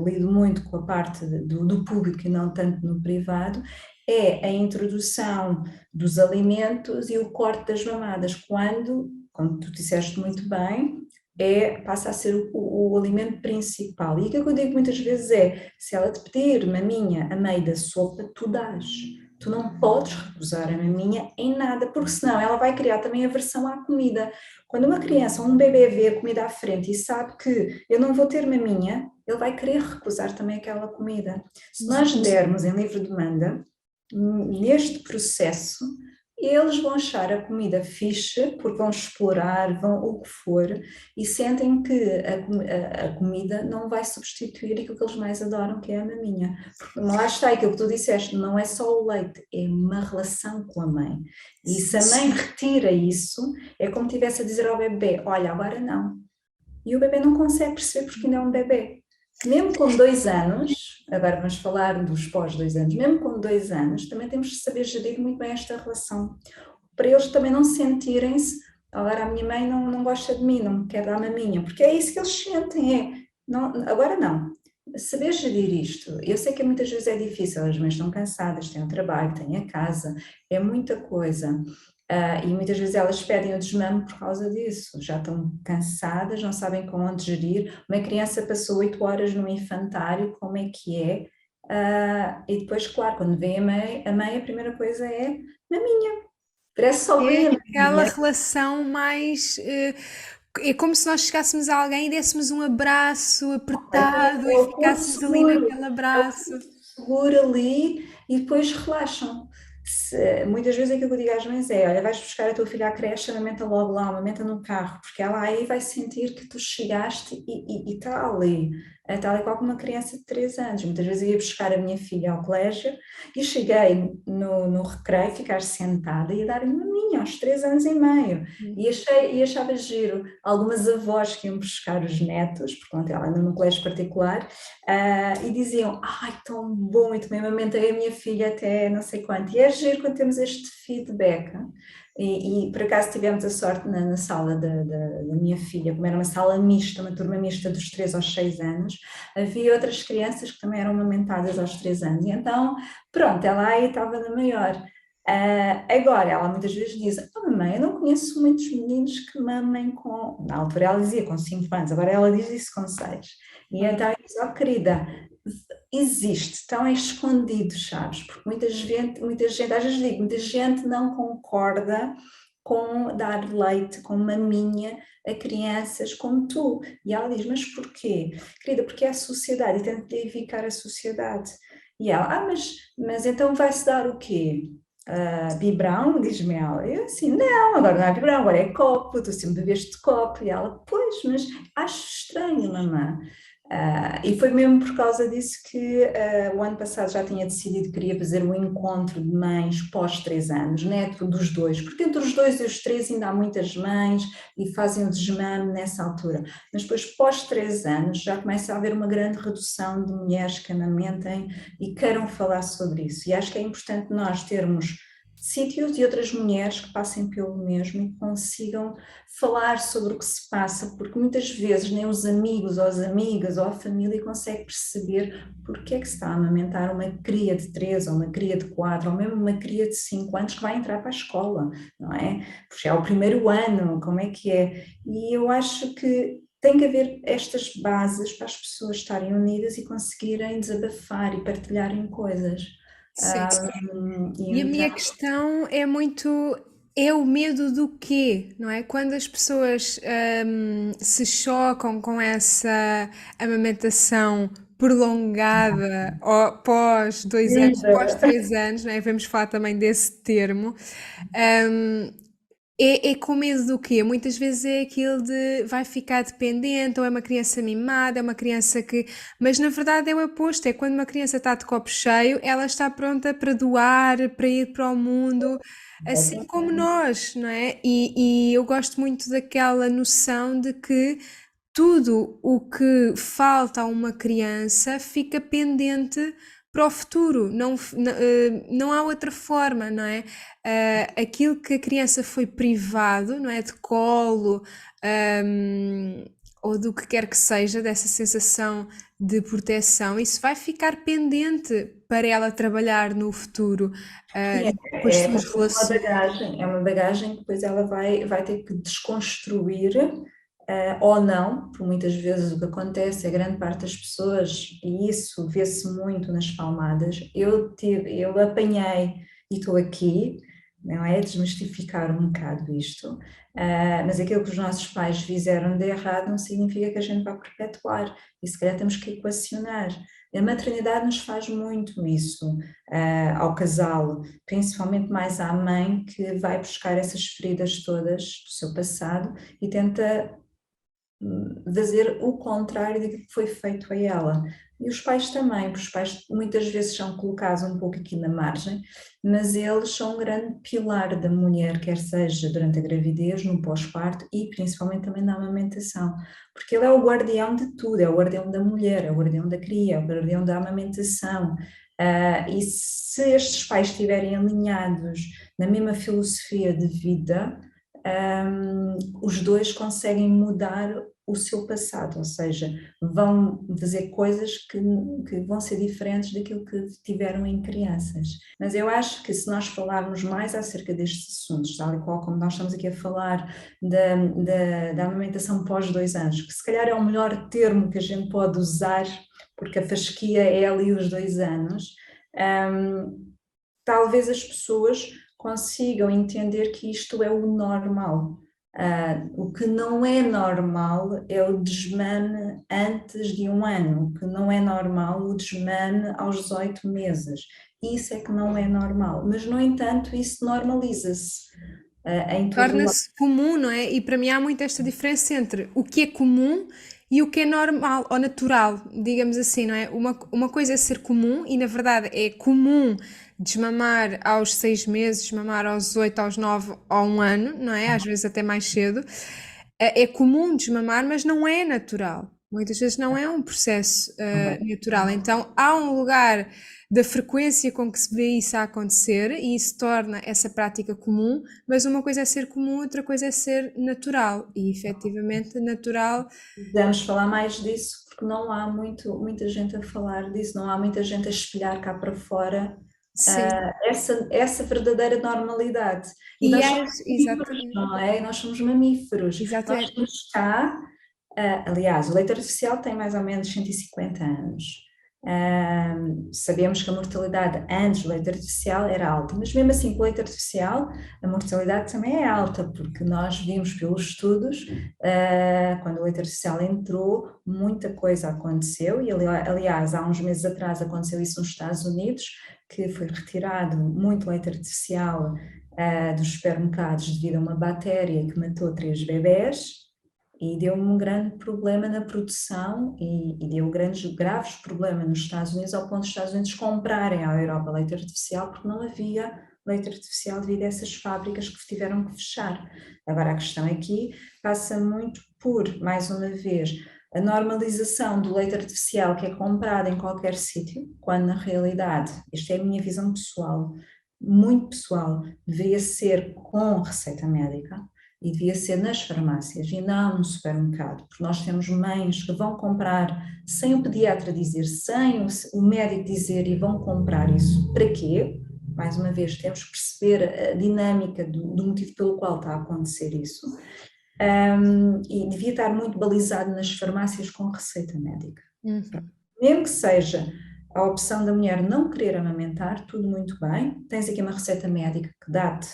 C: lido muito com a parte do público e não tanto no privado, é a introdução dos alimentos e o corte das mamadas, quando, como tu disseste muito bem, passa a ser o alimento principal. E o que eu digo muitas vezes é: se ela te pedir maminha a meio da sopa, tu dás. Tu não podes recusar a maminha em nada, porque senão ela vai criar também aversão à comida. Quando uma criança ou um bebê vê a comida à frente e sabe que eu não vou ter maminha, ele vai querer recusar também aquela comida. Se nós dermos em livre demanda, neste processo, eles vão achar a comida fixe, porque vão explorar, vão o que for, e sentem que a comida não vai substituir aquilo que eles mais adoram, que é a maminha. Porque lá está aquilo que tu disseste, não é só o leite, é uma relação com a mãe. E se a mãe retira isso, é como se estivesse a dizer ao bebê: olha, agora não. E o bebê não consegue perceber porque ainda é um bebê. Mesmo com 2 anos, agora vamos falar dos pós 2 anos, mesmo com 2 anos, também temos que saber gerir muito bem esta relação, para eles também não sentirem-se: agora a minha mãe não gosta de mim, não me quer dar maminha, porque é isso que eles sentem, não, agora não. Saber gerir isto, eu sei que muitas vezes é difícil, as mães estão cansadas, têm o trabalho, têm a casa, é muita coisa. E muitas vezes elas pedem o desmame por causa disso, já estão cansadas, não sabem com onde gerir. Uma criança passou 8 horas no infantário, como é que é? E depois, claro, quando vem a mãe, a primeira coisa é maminha. Parece só ver a
B: Aquela
C: maminha.
B: relação mais. É como se nós chegássemos a alguém e dessemos um abraço apertado e
C: É o ponto
B: ficássemos ali
C: seguro,
B: naquele
C: é o
B: abraço.
C: ponto seguro ali, e depois relaxam. Muitas vezes aquilo que eu digo às mães é: olha, vais buscar a tua filha à creche, amamenta logo lá, amamenta no carro, porque ela aí vai sentir que tu chegaste e está ali. Está ali qual como uma criança de 3 anos. Muitas vezes eu ia buscar a minha filha ao colégio e cheguei no recreio, ficar sentada e dar-lhe uma minha aos 3 anos e meio. E achava giro algumas avós que iam buscar os netos, porque ela anda num colégio particular, e diziam: ai, tão bom, e também amamentei a minha filha até não sei quanto. E é giro quando temos este feedback, E por acaso tivemos a sorte na sala da minha filha, como era uma sala mista, uma turma mista dos 3 aos 6 anos, havia outras crianças que também eram amamentadas aos 3 anos, e então, pronto, ela aí estava na maior. Agora, ela muitas vezes diz: mamãe, eu não conheço muitos meninos que mamem com. Na altura ela dizia com 5 anos, agora ela diz isso com 6. E então eu disse: oh querida, existe, estão escondidos, sabes? Porque muita gente, às vezes digo, muita gente não concorda com dar leite, com maminha a crianças como tu. E ela diz: mas porquê? Querida, porque é a sociedade, e tenta evitar a sociedade. E ela: mas então vai-se dar o quê? Biberão, diz-me ela. Eu assim: não, agora não é biberão, agora é copo, tu sempre bebeste de copo. E ela: pois, mas acho estranho, mamã. E foi mesmo por causa disso que o ano passado já tinha decidido que queria fazer um encontro de mães pós 3 anos, né, dos dois, porque entre os 2 e os 3 ainda há muitas mães e fazem o desmame nessa altura, mas depois pós 3 anos já começa a haver uma grande redução de mulheres que amamentem e queiram falar sobre isso, e acho que é importante nós termos sítios e outras mulheres que passem pelo mesmo e consigam falar sobre o que se passa, porque muitas vezes nem os amigos ou as amigas ou a família consegue perceber porque é que se está a amamentar uma cria de 3 ou uma cria de 4 ou mesmo uma cria de 5 anos que vai entrar para a escola, não é? Porque é o primeiro ano, como é que é? E eu acho que tem que haver estas bases para as pessoas estarem unidas e conseguirem desabafar e partilharem coisas.
B: Sim.
C: E
B: E a
C: então,
B: minha questão é muito, é o medo do quê, não é? Quando as pessoas se chocam com essa amamentação prolongada ou pós 2 anos, pós 3 anos, não é? Vamos falar também desse termo. hum, é com medo do quê? Muitas vezes é aquilo de vai ficar dependente, ou é uma criança mimada, é uma criança que. Mas na verdade é o oposto, é quando uma criança está de copo cheio, ela está pronta para doar, para ir para o mundo, assim como nós, não é? E eu gosto muito daquela noção de que tudo o que falta a uma criança fica pendente para o futuro, não há outra forma, não é? Aquilo que a criança foi privado, não é? De colo, ahm, ou do que quer que seja, dessa sensação de proteção, isso vai ficar pendente para ela trabalhar no futuro,
C: sim,
B: depois
C: é
B: suas
C: como
B: relações.
C: é uma bagagem que depois ela vai ter que desconstruir, ou não, porque muitas vezes o que acontece é grande parte das pessoas, e isso vê-se muito nas palmadas, eu apanhei e estou aqui, não é? Desmistificar um bocado isto, mas aquilo que os nossos pais fizeram de errado não significa que a gente vá perpetuar, e se calhar temos que equacionar. A maternidade nos faz muito isso, ao casal, principalmente mais à mãe que vai buscar essas feridas todas do seu passado e tenta fazer o contrário daquilo que foi feito a ela. E os pais também, porque os pais muitas vezes são colocados um pouco aqui na margem, mas eles são um grande pilar da mulher, quer seja durante a gravidez, no pós-parto e principalmente também na amamentação, porque ele é o guardião de tudo, é o guardião da mulher, é o guardião da cria, é o guardião da amamentação. E se estes pais estiverem alinhados na mesma filosofia de vida, os dois conseguem mudar o seu passado, ou seja, vão fazer coisas que vão ser diferentes daquilo que tiveram em crianças. Mas eu acho que se nós falarmos mais acerca destes assuntos, tal e qual como nós estamos aqui a falar da amamentação pós 2 anos, que se calhar é o melhor termo que a gente pode usar, porque a fasquia é ali os 2 anos, talvez as pessoas consigam entender que isto é o normal. O que não é normal é o desmame antes de 1 ano, o que não é normal o desmame aos 18 meses. Isso é que não é normal, mas no entanto isso normaliza-se em todo o lado.
B: Torna-se comum, não é? E para mim há muito esta diferença entre o que é comum e o que é normal ou natural, digamos assim, não é? Uma coisa é ser comum e na verdade é comum desmamar aos 6 meses, desmamar aos 8, aos 9, ou 1 ano, não é? Às vezes até mais cedo. É comum desmamar, mas não é natural. Muitas vezes não é um processo natural. Então, há um lugar da frequência com que se vê isso a acontecer e isso torna essa prática comum, mas uma coisa é ser comum, outra coisa é ser natural. E efetivamente, natural,
C: Precisamos falar mais disso porque não há muita gente a falar disso, não há muita gente a espelhar cá para fora
B: sim.
C: essa verdadeira normalidade. E
B: E
C: nós
B: é,
C: somos mamíferos,
B: exatamente,
C: não é? Nós somos mamíferos. Nós
B: exatamente.
C: temos cá, aliás, o leite artificial tem mais ou menos 150 anos. Sabemos que a mortalidade antes do leite artificial era alta, mas mesmo assim com o leite artificial a mortalidade também é alta, porque nós vimos pelos estudos, quando o leite artificial entrou, muita coisa aconteceu e aliás há uns meses atrás aconteceu isso nos Estados Unidos, que foi retirado muito leite artificial dos supermercados devido a uma bactéria que matou 3 bebés e deu um grande problema na produção e deu graves problemas nos Estados Unidos, ao ponto de os Estados Unidos comprarem à Europa leite artificial porque não havia leite artificial devido a essas fábricas que tiveram que fechar. Agora a questão aqui passa muito por, mais uma vez, a normalização do leite artificial que é comprado em qualquer sítio, quando na realidade, isto é a minha visão pessoal, muito pessoal, deveria ser com receita médica e devia ser nas farmácias e não no supermercado, porque nós temos mães que vão comprar sem o pediatra dizer, sem o médico dizer e vão comprar isso. Para quê? Mais uma vez, temos que perceber a dinâmica do motivo pelo qual está a acontecer isso. E devia estar muito balizado nas farmácias com receita médica. Mesmo que seja a opção da mulher não querer amamentar, tudo muito bem, tens aqui uma receita médica que dá-te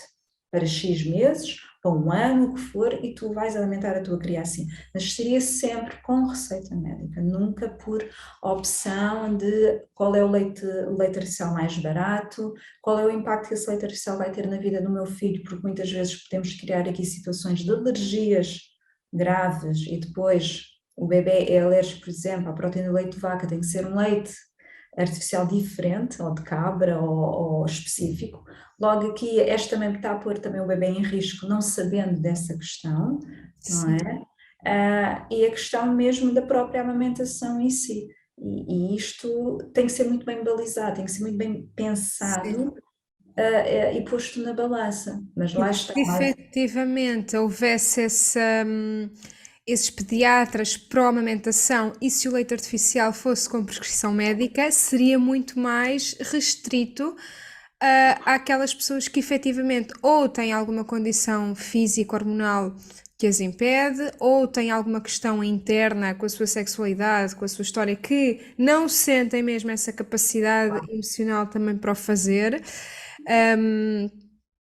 C: para X meses, para um ano, o que for, e tu vais alimentar a tua criança assim. Mas seria sempre com receita médica, nunca por opção de qual é o leite artificial mais barato, qual é o impacto que esse leite artificial vai ter na vida do meu filho, porque muitas vezes podemos criar aqui situações de alergias graves e depois o bebê é alérgico, por exemplo, à proteína do leite de vaca, tem que ser um leite artificial diferente, ou de cabra, ou específico. Logo aqui, este também está a pôr também o bebê em risco, não sabendo dessa questão, não é? E a questão mesmo da própria amamentação em si. E isto tem que ser muito bem balizado, tem que ser muito bem pensado e posto na balança. Mas lá
B: Porque
C: está.
B: se efetivamente houvesse esses pediatras pró-amamentação e se o leite artificial fosse com prescrição médica, seria muito mais restrito àquelas pessoas que efetivamente ou têm alguma condição física hormonal que as impede, ou têm alguma questão interna com a sua sexualidade, com a sua história, que não sentem mesmo essa capacidade emocional também para o fazer.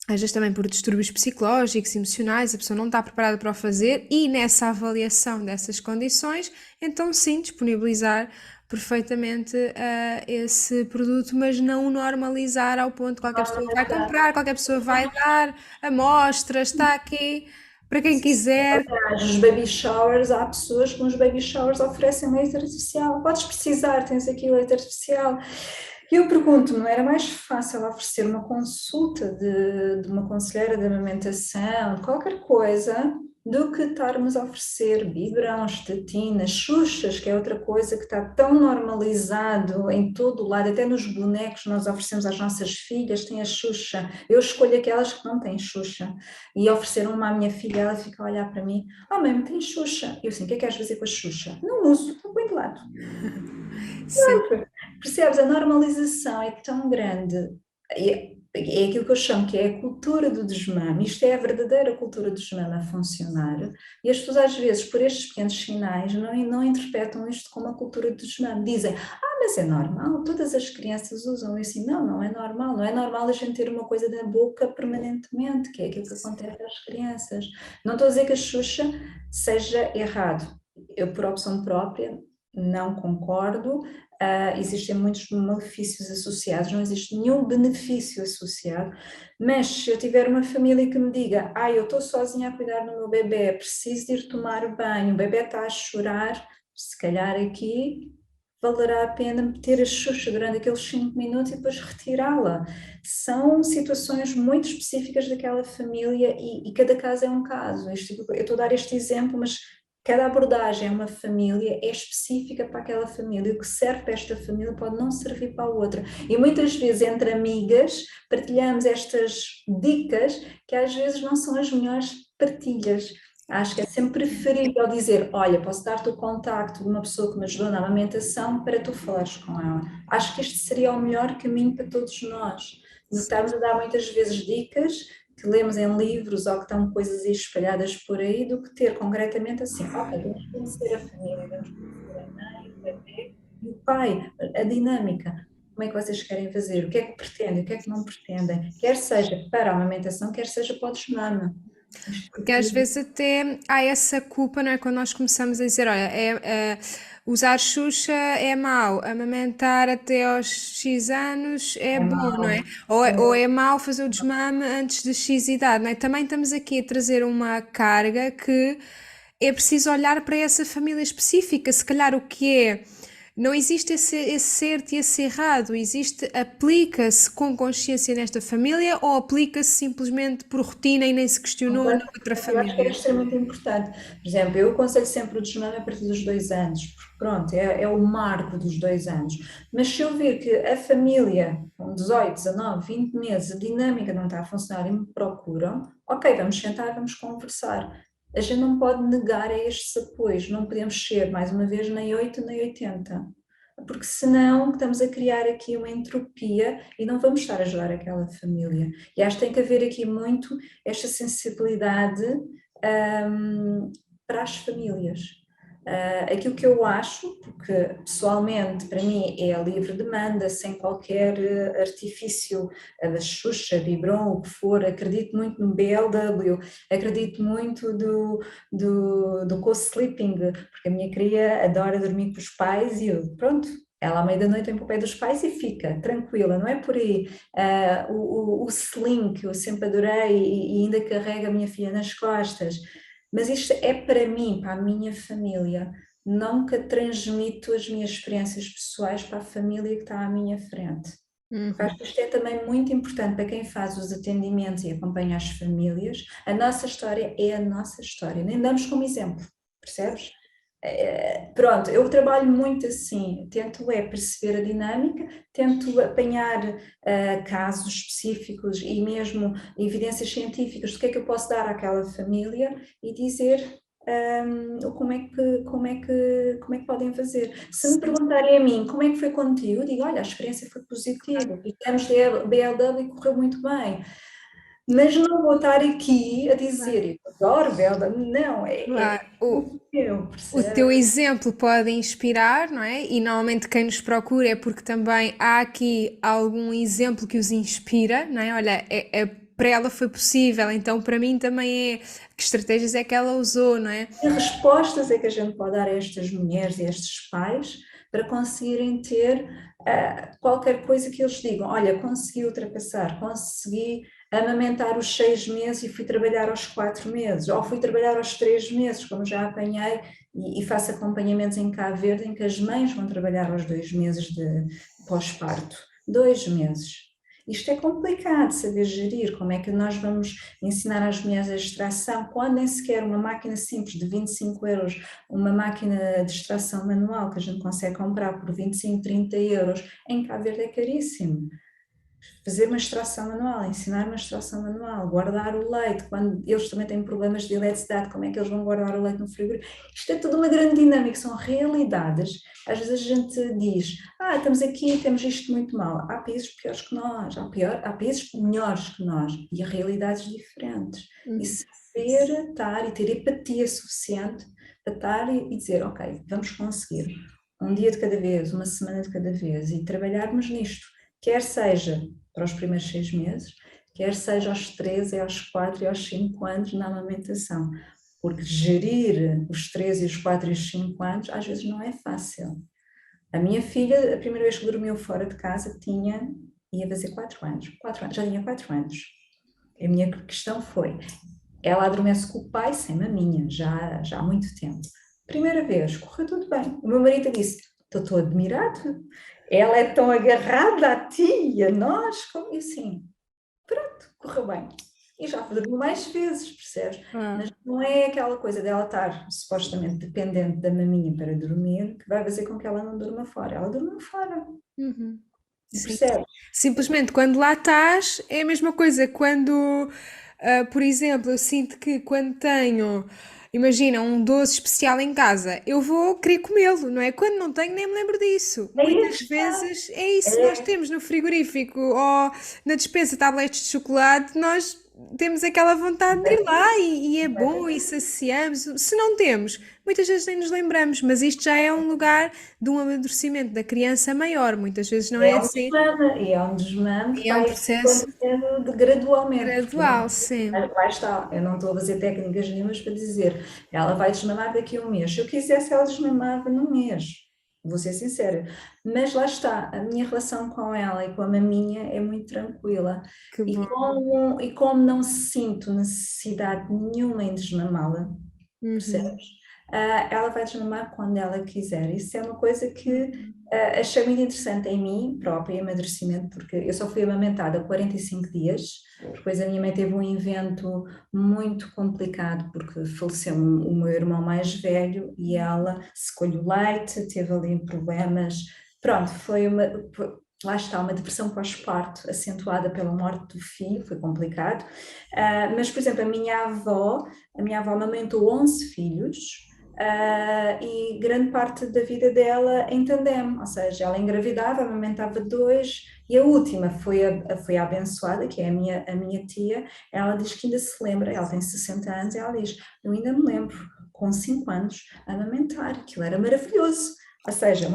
B: Às vezes também por distúrbios psicológicos, emocionais, a pessoa não está preparada para o fazer e nessa avaliação dessas condições, então sim, disponibilizar perfeitamente esse produto, mas não o normalizar ao ponto que qualquer pessoa vai comprar, qualquer pessoa vai dar amostras, está aqui para quem quiser.
C: Aliás, os baby showers, há pessoas que nos baby showers oferecem leite artificial. Podes precisar, tens aqui leite artificial. E eu pergunto, não era mais fácil oferecer uma consulta de uma conselheira de amamentação, qualquer coisa, do que estarmos a oferecer biberão, estatina, xuxas, que é outra coisa que está tão normalizado em todo o lado, até nos bonecos nós oferecemos às nossas filhas, tem a xuxa, eu escolho aquelas que não têm xuxa, e ofereceram uma à minha filha, ela fica a olhar para mim, mãe, tem xuxa, eu assim, o que é que queres fazer com a xuxa? Não uso, então põe de lado.
B: Sim.
C: Percebes? A normalização é tão grande, é aquilo que eu chamo que é a cultura do desmame, isto é a verdadeira cultura do desmame a funcionar, e as pessoas às vezes, por estes pequenos sinais, não interpretam isto como a cultura do desmame, dizem, mas é normal, todas as crianças usam, eu assim, não é normal, não é normal a gente ter uma coisa na boca permanentemente, que é aquilo que acontece às crianças. Não estou a dizer que a Xuxa seja errado, eu por opção própria não concordo, existem muitos malefícios associados, não existe nenhum benefício associado, mas se eu tiver uma família que me diga, eu estou sozinha a cuidar do meu bebê, preciso de ir tomar banho, o bebê está a chorar, se calhar aqui valerá a pena meter a Xuxa durante aqueles 5 minutos e depois retirá-la. São situações muito específicas daquela família e cada caso é um caso. Eu estou a dar este exemplo, mas Cada abordagem é uma família, é específica para aquela família. O que serve para esta família pode não servir para a outra. E muitas vezes, entre amigas, partilhamos estas dicas que às vezes não são as melhores partilhas. Acho que é sempre preferível dizer, olha, posso dar-te o contacto de uma pessoa que me ajudou na amamentação para tu falares com ela. Acho que este seria o melhor caminho para todos nós. De estarmos a dar muitas vezes dicas que lemos em livros ou que estão coisas espalhadas por aí, do que ter concretamente assim, ok, vamos conhecer a família, vamos conhecer a mãe, o bebê e o pai, a dinâmica. Como é que vocês querem fazer? O que é que pretendem? O que é que não pretendem? Quer seja para a amamentação, quer seja para o desmame.
B: Porque às vezes até há essa culpa, não é? Quando nós começamos a dizer, olha, usar Xuxa é mau, amamentar até aos X anos é
C: É
B: bom, não é?
C: mau.
B: Ou é mau fazer o desmame antes de X idade, não é? Também estamos aqui a trazer uma carga que é preciso olhar para essa família específica. Se calhar o que é. Não existe esse certo e esse errado, existe, aplica-se com consciência nesta família ou aplica-se simplesmente por rotina e nem se questionou na outra
C: Eu acho que é
B: família?
C: extremamente importante. Por exemplo, eu aconselho sempre o desmame a partir dos 2 anos, porque pronto, é o marco dos 2 anos. Mas se eu ver que a família, com 18, 19, 20 meses, a dinâmica não está a funcionar e me procuram, ok, vamos sentar, vamos conversar. A gente não pode negar a estes apoios, não podemos ser, mais uma vez, nem 8 nem 80. Porque senão estamos a criar aqui uma entropia e não vamos estar a ajudar aquela família. E acho que tem que haver aqui muito esta sensibilidade para as famílias. Aquilo que eu acho, porque pessoalmente para mim é a livre demanda, sem qualquer artifício da Xuxa, Vibron, o que for, acredito muito no BLW, acredito muito do co-sleeping, porque a minha cria adora dormir com os pais e eu, pronto, ela à meia da noite vem para o pé dos pais e fica tranquila, não é por aí. O sling, que eu sempre adorei e ainda carrego a minha filha nas costas, mas isto é para mim, para a minha família. Nunca transmito as minhas experiências pessoais para a família que está à minha frente. Porque acho que isto é também muito importante para quem faz os atendimentos e acompanha as famílias. A nossa história é a nossa história, nem damos como exemplo, percebes? Pronto, eu trabalho muito assim, tento perceber a dinâmica, tento apanhar casos específicos e mesmo evidências científicas do que é que eu posso dar àquela família e dizer como é que podem fazer. Se me perguntarem a mim como é que foi contigo, eu digo, olha, a experiência foi positiva, fizemos BLW e correu muito bem. Mas não vou estar aqui a dizer, eu adoro BLW, não,
B: Claro,
C: eu,
B: o teu
C: percebe?
B: exemplo pode inspirar, não é? E normalmente quem nos procura é porque também há aqui algum exemplo que os inspira, não é? Olha, para ela foi possível, então para mim também é. Que estratégias é que ela usou, não é?
C: Que respostas é que a gente pode dar a estas mulheres e a estes pais para conseguirem ter qualquer coisa que eles digam, olha, consegui ultrapassar, consegui amamentar os 6 meses e fui trabalhar aos 4 meses, ou fui trabalhar aos 3 meses, como já apanhei, e faço acompanhamentos em Cabo Verde em que as mães vão trabalhar aos 2 meses de pós-parto, 2 meses. Isto é complicado, saber gerir, como é que nós vamos ensinar às mulheres a extração, quando nem sequer uma máquina simples de 25 euros, uma máquina de extração manual que a gente consegue comprar por 25, 30 euros, em Cabo Verde é caríssimo. Fazer uma extração manual, ensinar uma extração manual, guardar o leite, quando eles também têm problemas de eletricidade, como é que eles vão guardar o leite no frigorífico? Isto é tudo uma grande dinâmica, são realidades. Às vezes a gente diz, estamos aqui e temos isto muito mal. Há países piores que nós, há países melhores que nós e há realidades diferentes. E saber estar e ter empatia suficiente para estar e dizer, ok, vamos conseguir um dia de cada vez, uma semana de cada vez e trabalharmos nisto. Quer seja para os primeiros 6 meses, quer seja aos 3, aos 4 e aos 5 anos na amamentação, porque gerir os 3, os 4 e os 5 anos às vezes não é fácil. A minha filha, a primeira vez que dormiu fora de casa, ia fazer 4 anos, já tinha 4 anos. A minha questão foi, ela adormece com o pai sem maminha, já há muito tempo. Primeira vez, correu tudo bem. O meu marido disse, estou admirado, ela é tão agarrada a ti e a nós, e assim, pronto, correu bem. E já dormiu mais vezes, percebes?
B: Ah,
C: Mas não é aquela coisa dela estar supostamente dependente da maminha para dormir que vai fazer com que ela não durma fora. Ela durma fora,
B: uhum. Sim.
C: percebes?
B: Simplesmente quando lá estás é a mesma coisa. Quando, por exemplo, eu sinto que quando tenho, imagina, um doce especial em casa, eu vou querer comê-lo, não é? Quando não tenho, nem me lembro disso.
C: Aí é que
B: Muitas
C: está.
B: vezes é isso, nós
C: É,
B: temos no frigorífico ou na despensa tabletes de chocolate, nós temos aquela vontade de ir lá e é bom e saciamos. Se não temos, muitas vezes nem nos lembramos, mas isto já é um lugar de um amadurecimento da criança maior. Muitas vezes não
C: é
B: é
C: um
B: assim.
C: desmame, e é um desmame que
B: E é um
C: vai
B: processo
C: acontecendo gradualmente, porque
B: gradual, sim.
C: lá está, eu não estou a fazer técnicas nenhumas para dizer, ela vai desmamar daqui a um mês. Se eu quisesse, ela desmamava num mês, vou ser sincera. Mas lá está, a minha relação com ela e com a maminha é muito tranquila.
B: Que bom.
C: E como não sinto necessidade nenhuma em desmamá-la,
B: Uhum.
C: percebes? Ela vai desmamar quando ela quiser. Isso é uma coisa que achei muito interessante em mim própria, em amadurecimento, porque eu só fui amamentada 45 dias, depois a minha mãe teve um evento muito complicado, porque faleceu o meu irmão mais velho e ela secou-lhe o leite, teve ali problemas. Pronto, lá está, uma depressão pós-parto acentuada pela morte do filho, foi complicado. Mas, por exemplo, a minha avó amamentou 11 filhos. E grande parte da vida dela em tandem, ou seja, ela engravidava, amamentava dois, e a última foi a abençoada, que é a minha tia. Ela diz que ainda se lembra, ela tem 60 anos, e ela diz: Eu ainda me lembro, com 5 anos, a amamentar, aquilo era maravilhoso. Ou seja,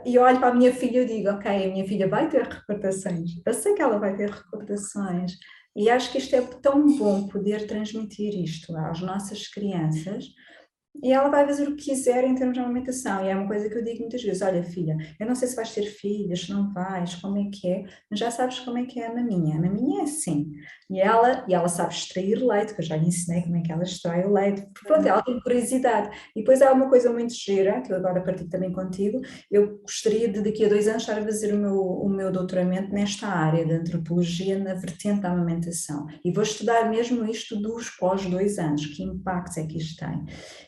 C: e eu olho para a minha filha e digo: Ok, a minha filha vai ter recordações, eu sei que ela vai ter recordações. E acho que isto é tão bom poder transmitir isto às nossas crianças, e ela vai fazer o que quiser em termos de alimentação. E é uma coisa que eu digo muitas vezes: Olha, filha, eu não sei se vais ter filhas, se não vais, como é que é, mas já sabes como é que é a maminha. A maminha é assim. E ela sabe extrair leite, que eu já lhe ensinei como é que ela extrai o leite. Pronto, ela tem curiosidade. E depois há uma coisa muito gira, que eu agora partilho também contigo. Eu gostaria de, daqui a 2 anos, estar a fazer o meu doutoramento nesta área de antropologia, na vertente da amamentação. E vou estudar mesmo isto dos pós 2 anos, que impactos é que isto tem.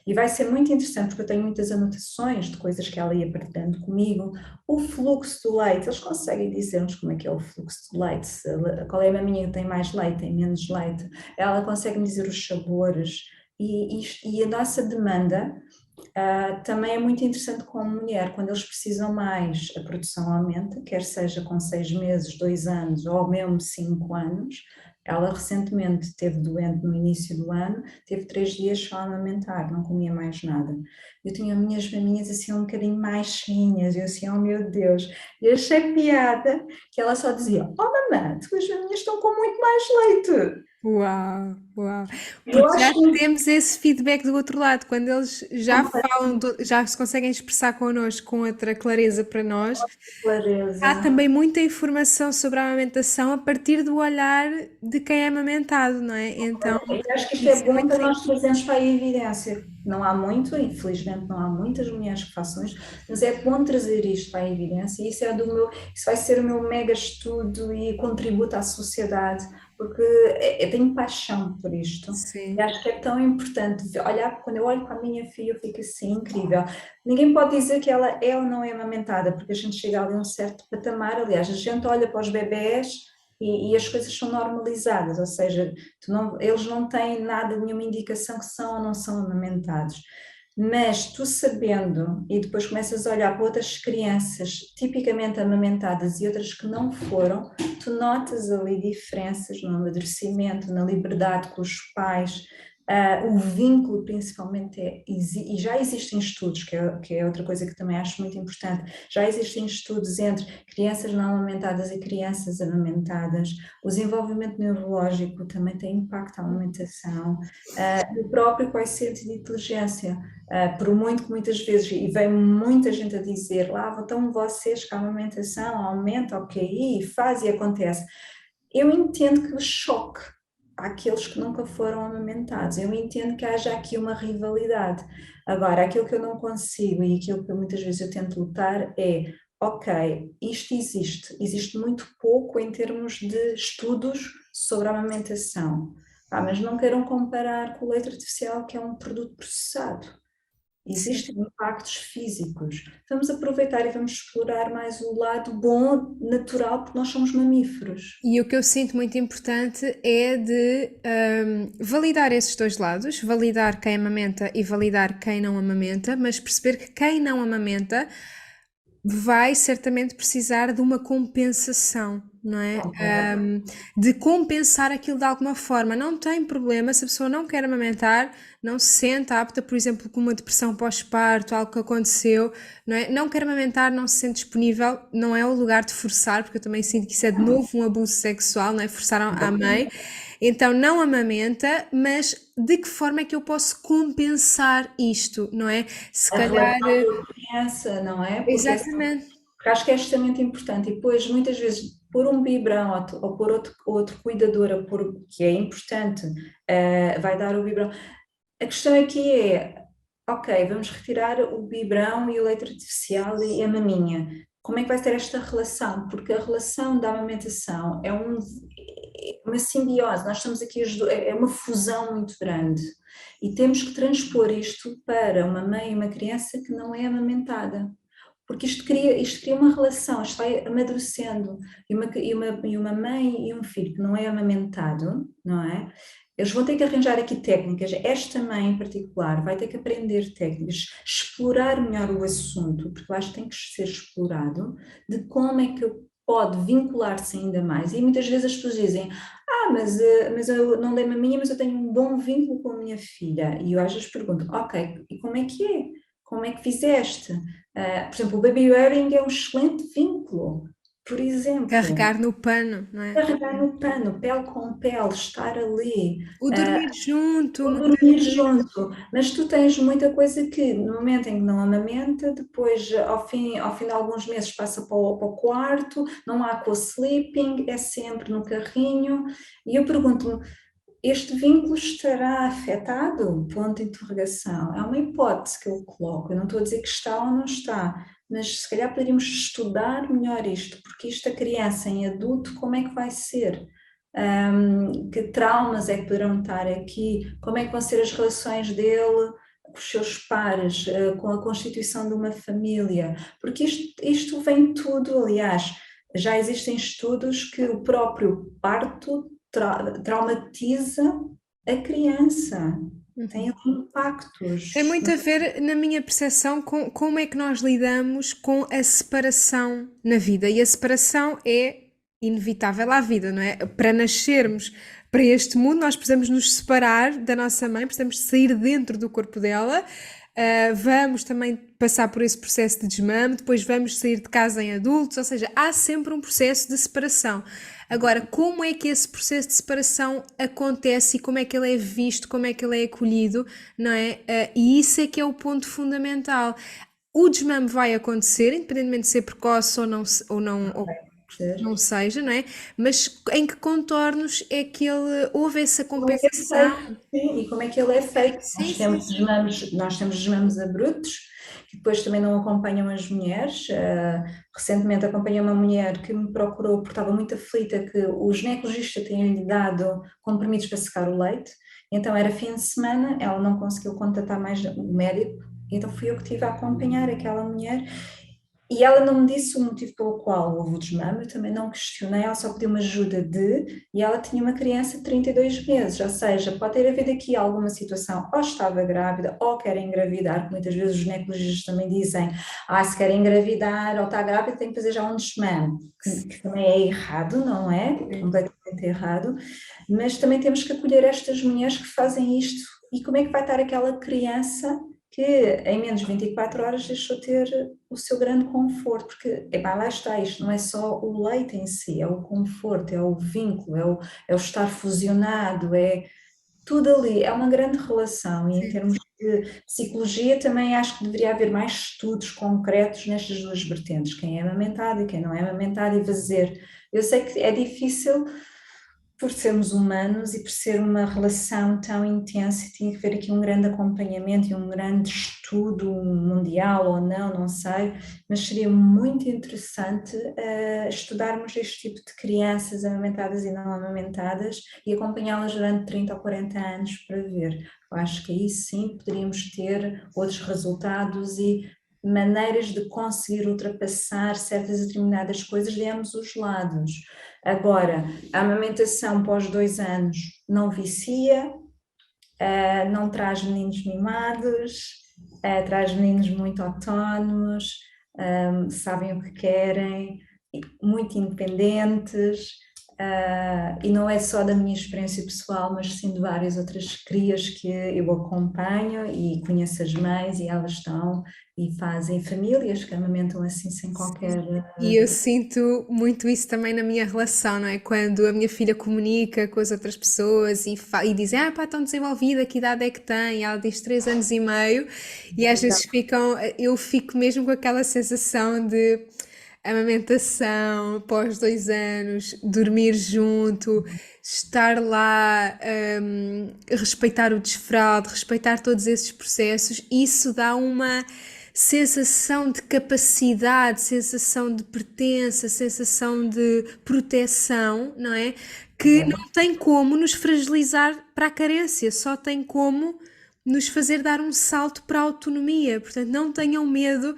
C: E vai ser muito interessante, porque eu tenho muitas anotações de coisas que ela ia partilhando comigo. O fluxo do leite, eles conseguem dizer-nos como é que é o fluxo do leite, qual é a maminha que tem mais leite, tem menos leite. Ela consegue me dizer os sabores e a nossa demanda. Também é muito interessante como mulher, quando eles precisam mais, a produção aumenta, quer seja com 6 meses, 2 anos ou mesmo 5 anos. Ela recentemente esteve doente no início do ano, teve 3 dias só a amamentar, não comia mais nada. Eu tinha as minhas maminhas assim um bocadinho mais cheinhas, eu assim, oh meu Deus, e achei piada que ela só dizia: Oh mamãe, tuas maminhas estão com muito mais leite.
B: Uau, uau.
C: Eu
B: Porque já
C: acho que
B: temos esse feedback do outro lado, quando eles já falam, já se conseguem expressar connosco com outra clareza para nós. Há
C: clareza.
B: também muita informação sobre a amamentação a partir do olhar de quem é amamentado, não é? Então,
C: Eu acho que isto é
B: isso é
C: bom
B: muito
C: para nós
B: rico.
C: trazermos para a evidência. Não há muito, infelizmente não há muitas mulheres que façam isto, mas é bom trazer isto para a evidência e isso vai ser o meu mega estudo e contributo à sociedade, porque eu tenho paixão por isto. E
B: Sim.
C: acho que é tão importante olhar, quando eu olho para a minha filha, eu fico assim, incrível. Ninguém pode dizer que ela é ou não é amamentada, porque a gente chega ali a um certo patamar. Aliás, a gente olha para os bebés e as coisas são normalizadas, ou seja, eles não têm nada, nenhuma indicação que são ou não são amamentados. Mas tu sabendo, e depois começas a olhar para outras crianças tipicamente amamentadas e outras que não foram, tu notas ali diferenças no amadurecimento, na liberdade com os pais. O vínculo principalmente e já existem estudos, que é outra coisa que também acho muito importante, já existem estudos entre crianças não amamentadas e crianças amamentadas. O desenvolvimento neurológico também tem impacto na amamentação, o próprio coeficiente de inteligência, por muito que muitas vezes, e vem muita gente a dizer: lá então vocês que a amamentação aumenta o QI, faz e acontece. Eu entendo que o choque àqueles que nunca foram amamentados, eu entendo que haja aqui uma rivalidade. Agora, aquilo que eu não consigo e aquilo que muitas vezes eu tento lutar é: ok, isto existe muito pouco em termos de estudos sobre a amamentação. Mas não queiram comparar com o leite artificial, que é um produto processado.
B: Sim.
C: Existem impactos físicos. Vamos aproveitar e vamos explorar mais o lado bom, natural, porque nós somos mamíferos.
B: E o que eu sinto muito importante é de validar esses dois lados, validar quem amamenta e validar quem não amamenta, mas perceber que quem não amamenta vai certamente precisar de uma compensação, não é?
C: Completamente.
B: De compensar aquilo de alguma forma. Não tem problema se a pessoa não quer amamentar, não se sente apta, por exemplo, com uma depressão pós-parto, algo que aconteceu, não é? Não quer amamentar, não se sente disponível, não é o lugar de forçar, porque eu também sinto que isso é de novo um abuso sexual, não é? Forçar à mãe. Então não amamenta, mas de que forma é que eu posso compensar isto, não é? Se
C: A
B: calhar.
C: relação com a criança, não é?
B: Exatamente.
C: Porque acho que é extremamente importante. E depois, muitas vezes, por um biberão ou por outro cuidador, que é importante, vai dar o biberão. A questão aqui é, ok, vamos retirar o biberão e o leite artificial e a maminha. Como é que vai ser esta relação? Porque a relação da amamentação é uma simbiose, nós estamos aqui, é uma fusão muito grande. E temos que transpor isto para uma mãe e uma criança que não é amamentada. Porque isto cria uma relação, isto vai amadurecendo. E uma mãe e um filho que não é amamentado, não é? Eles vão ter que arranjar aqui técnicas. Esta mãe em particular vai ter que aprender técnicas, explorar melhor o assunto, porque eu acho que tem que ser explorado, de como é que pode vincular-se ainda mais. E muitas vezes as pessoas dizem, mas eu não dei maminha, mas eu tenho um bom vínculo com a minha filha. E eu às vezes pergunto, ok, e como é que é? Como é que fizeste? Por exemplo, o baby wearing é um excelente vínculo. Por exemplo,
B: Carregar no pano, não é?
C: carregar no pano, pele com pele, estar ali,
B: O dormir junto,
C: ou
B: muitas
C: dormir
B: vezes.
C: junto, mas tu tens muita coisa que no momento em que não amamenta, depois ao fim de alguns meses passa para o quarto, não há co-sleeping, é sempre no carrinho, e eu pergunto-me, este vínculo estará afetado? Ponto de interrogação. É uma hipótese que eu coloco, eu não estou a dizer que está ou não está, mas se calhar poderíamos estudar melhor isto, porque isto a criança em adulto, como é que vai ser? Que traumas é que poderão estar aqui? Como é que vão ser as relações dele com os seus pares, com a constituição de uma família? Porque isto vem tudo, aliás, já existem estudos que o próprio parto traumatiza a criança, tem impactos.
B: Tem muito a ver, na minha percepção, com como é que nós lidamos com a separação na vida. E a separação é inevitável à vida, não é? Para nascermos para este mundo, nós precisamos nos separar da nossa mãe, precisamos sair dentro do corpo dela. Vamos também passar por esse processo de desmame, depois vamos sair de casa em adultos, ou seja, há sempre um processo de separação. Agora, como é que esse processo de separação acontece e como é que ele é visto, como é que ele é acolhido, não é? E isso é que é o ponto fundamental. O desmame vai acontecer, independentemente de ser precoce ou não seja, não é? Mas em que contornos é que houve essa
C: Como é que é
B: compensação?
C: feito? Sim, e como é que ele é feito?
B: Sim,
C: Nós
B: sim,
C: temos
B: sim.
C: desmames abruptos, que depois também não acompanham as mulheres. Recentemente acompanhei uma mulher que me procurou porque estava muito aflita que o ginecologista tinha-lhe dado comprimidos para secar o leite, então era fim de semana, ela não conseguiu contatar mais o médico, então fui eu que estive a acompanhar aquela mulher. E ela não me disse o motivo pelo qual houve o desmame, eu também não questionei, ela só pediu uma ajuda e ela tinha uma criança de 32 meses, ou seja, pode ter havido aqui alguma situação, ou estava grávida, ou quer engravidar, que muitas vezes os ginecologistas também dizem, se quer engravidar ou está grávida tem que fazer já um desmame, que também é errado, não é? Completamente errado, mas também temos que acolher estas mulheres que fazem isto, e como é que vai estar aquela criança que em menos de 24 horas deixou de ter o seu grande conforto, porque lá está, isto não é só o leite em si, é o conforto, é o vínculo, é o estar fusionado, é tudo ali, é uma grande relação e em
B: Sim.
C: termos de psicologia também acho que deveria haver mais estudos concretos nestas duas vertentes, quem é amamentado e quem não é amamentado e fazer. Eu sei que é difícil por sermos humanos e por ser uma relação tão intensa, tinha que haver aqui um grande acompanhamento e um grande estudo mundial ou não sei, mas seria muito interessante estudarmos este tipo de crianças amamentadas e não amamentadas e acompanhá-las durante 30 ou 40 anos para ver. Eu acho que aí sim poderíamos ter outros resultados e maneiras de conseguir ultrapassar certas determinadas coisas de ambos os lados. Agora, a amamentação pós 2 anos não vicia, não traz meninos mimados, traz meninos muito autónomos, sabem o que querem, muito independentes, e não é só da minha experiência pessoal, mas sim de várias outras crias que eu acompanho e conheço as mães e elas estão e fazem famílias que amamentam assim sem qualquer...
B: E eu sinto muito isso também na minha relação, não é? Quando a minha filha comunica com as outras pessoas e dizem, ah, pá, tão desenvolvida, que idade é que tem? E ela diz 3 anos e meio, e às vezes eu fico mesmo com aquela sensação de amamentação, pós 2 anos, dormir junto, estar lá, respeitar o desfralde, respeitar todos esses processos, isso dá uma sensação de capacidade, sensação de pertença, sensação de proteção, não é? Que não tem como nos fragilizar para a carência, só tem como nos fazer dar um salto para a autonomia. Portanto, não tenham medo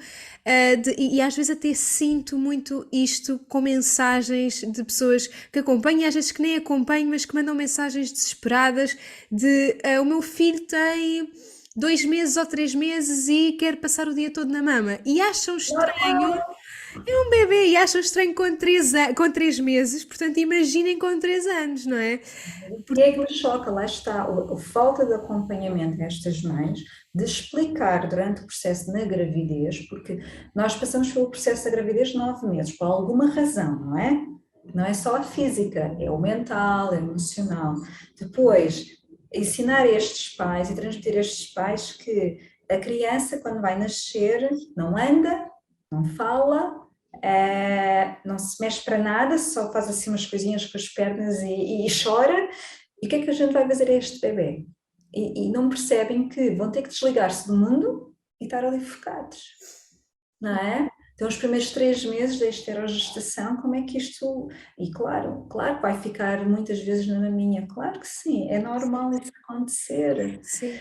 B: e às vezes até sinto muito isto com mensagens de pessoas que acompanham, e às vezes que nem acompanham, mas que mandam mensagens desesperadas de o meu filho tem 2 meses ou 3 meses e quer passar o dia todo na mama. E acham estranho, é um bebê, e acham estranho com 3 meses, portanto imaginem com 3 anos, não é?
C: O que é que me choca? Lá está, a falta de acompanhamento a estas mães, de explicar durante o processo na gravidez, porque nós passamos pelo processo da gravidez 9 meses, por alguma razão, não é? Não é só a física, é o mental, é o emocional. Depois, ensinar a estes pais e transmitir a estes pais que a criança, quando vai nascer, não anda, não fala, não se mexe para nada, só faz assim umas coisinhas com as pernas e chora. E o que é que a gente vai fazer a este bebê? E não percebem que vão ter que desligar-se do mundo e estar ali focados, não é? Então, os primeiros 3 meses da esterogestação, como é que isto... E claro que vai ficar muitas vezes na maminha, claro que sim, é normal isso acontecer,
B: Sim.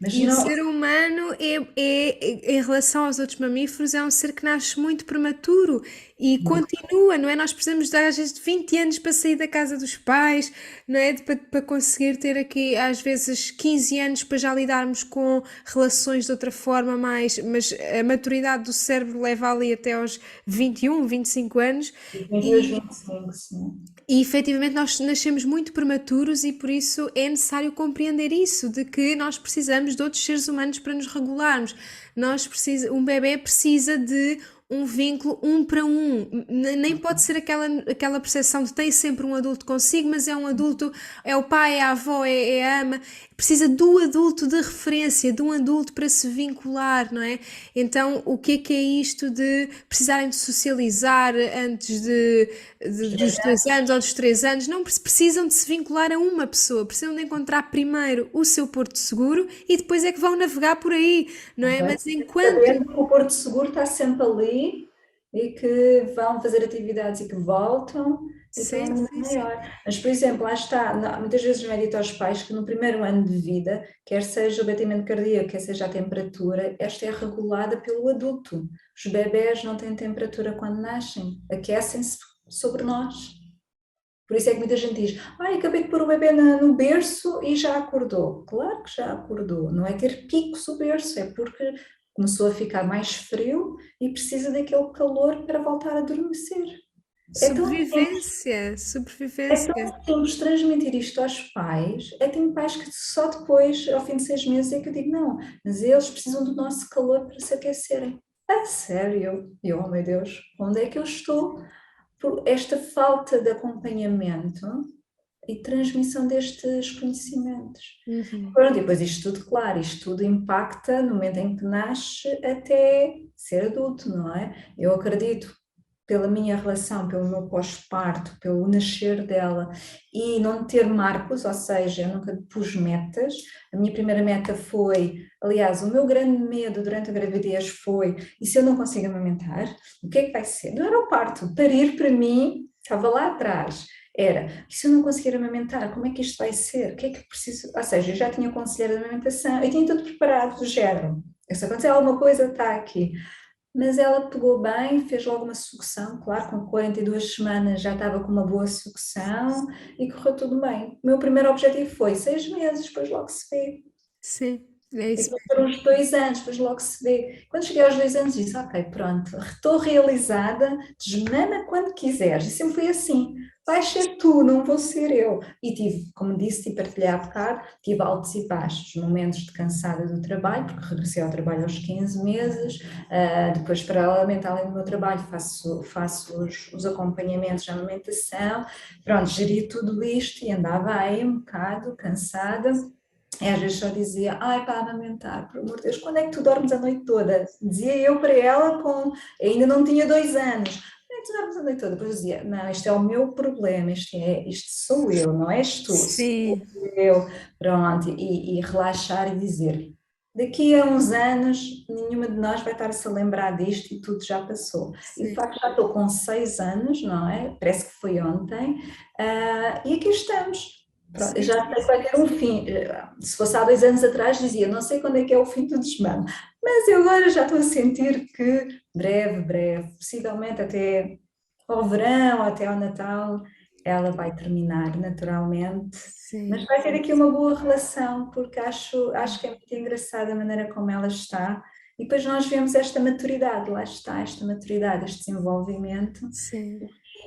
C: mas
B: E o
C: não...
B: ser humano em relação aos outros mamíferos, é um ser que nasce muito prematuro e continua, não é? Nós precisamos de, às vezes, de 20 anos para sair da casa dos pais, não é? Para conseguir ter aqui, às vezes, 15 anos para já lidarmos com relações de outra forma mais, mas a maturidade do cérebro leva ali até aos 21, 25 anos.
C: 22, 25, sim.
B: E efetivamente nós nascemos muito prematuros e por isso é necessário compreender isso, de que nós precisamos de outros seres humanos para nos regularmos. Um bebê precisa de um vínculo um para um. Nem pode ser aquela percepção de tem sempre um adulto consigo, mas é um adulto, é o pai, é a avó, é a ama. Precisa do adulto de referência, de um adulto para se vincular, não é? Então, o que é isto de precisarem de socializar antes dos 2 anos ou dos 3 anos? Não precisam de se vincular a uma pessoa, precisam de encontrar primeiro o seu porto seguro e depois é que vão navegar por aí, não é? Mas enquanto...
C: Saber que o Porto Seguro está sempre ali e que vão fazer atividades e que voltam, então é
B: Sim,
C: muito
B: sim, sim.
C: maior. Mas, por exemplo, lá está, muitas vezes não é dito aos pais que no primeiro ano de vida, quer seja o batimento cardíaco, quer seja a temperatura, esta é regulada pelo adulto. Os bebés não têm temperatura quando nascem, aquecem-se sobre nós. Por isso é que muita gente diz, acabei de pôr o bebê no berço e já acordou. Claro que já acordou, não é ter picos o berço, é porque começou a ficar mais frio e precisa daquele calor para voltar a adormecer. É tão
B: Sobrevivência,
C: é tão
B: sobrevivência.
C: simples transmitir isto aos pais. Tenho pais que só depois, ao fim de 6 meses, é que eu digo, não, mas eles precisam do nosso calor para se aquecerem. A sério? E oh meu Deus, onde é que eu estou? Por esta falta de acompanhamento e transmissão destes conhecimentos. Pronto, e depois isto tudo, claro, isto tudo impacta no momento em que nasce até ser adulto, não é? Eu acredito pela minha relação, pelo meu pós-parto, pelo nascer dela e não ter marcos, ou seja, eu nunca pus metas. A minha primeira meta foi, aliás, o meu grande medo durante a gravidez foi, e se eu não consigo amamentar, o que é que vai ser? Não era o parto, parir para mim, estava lá atrás. Era, e se eu não conseguir amamentar, como é que isto vai ser? O que é que preciso? Ou seja, eu já tinha conselheiro de amamentação, eu tinha tudo preparado do género. Se acontecer alguma coisa, está aqui. Mas ela pegou bem, fez logo uma sucção, claro, com 42 semanas já estava com uma boa sucção e correu tudo bem. O meu primeiro objetivo foi 6 meses, depois logo se vê.
B: Sim, é
C: E
B: isso
C: depois
B: mesmo.
C: foram uns 2 anos, depois logo se vê. Quando cheguei aos 2 anos disse, ok, pronto, estou realizada, desmama quando quiseres. E sempre foi assim, vais ser tu, não vou ser eu. E tive, como disse e partilhei há bocado, tive altos e baixos, momentos de cansada do trabalho, porque regressei ao trabalho aos 15 meses, depois paralelamente além do meu trabalho faço os acompanhamentos de amamentação, pronto, geri tudo isto e andava aí um bocado cansada. E às vezes só dizia, ai, para amamentar, por amor de Deus, quando é que tu dormes a noite toda? Dizia eu para ela, ainda não tinha 2 anos, quando é que tu dormes a noite toda? Depois dizia, não, isto é o meu problema, isto sou eu, não és tu, sou
B: Sim,
C: eu, pronto, e relaxar e dizer, daqui a uns anos nenhuma de nós vai estar-se a lembrar disto e tudo já passou. E de
B: sim.
C: facto já estou com 6 anos, não é? Parece que foi ontem, e aqui estamos. Pronto, eu
B: Sim,
C: já
B: sim,
C: sei que vai ter um fim. Se fosse há 2 anos atrás, dizia, não sei quando é que é o fim do desmame, mas eu agora já estou a sentir que breve, breve, possivelmente até ao verão, até ao Natal, ela vai terminar naturalmente. Mas
B: sim.
C: vai ter aqui uma boa relação, porque acho que é muito engraçada a maneira como ela está. E depois nós vemos esta maturidade, lá está, esta maturidade, este desenvolvimento,
B: Sim.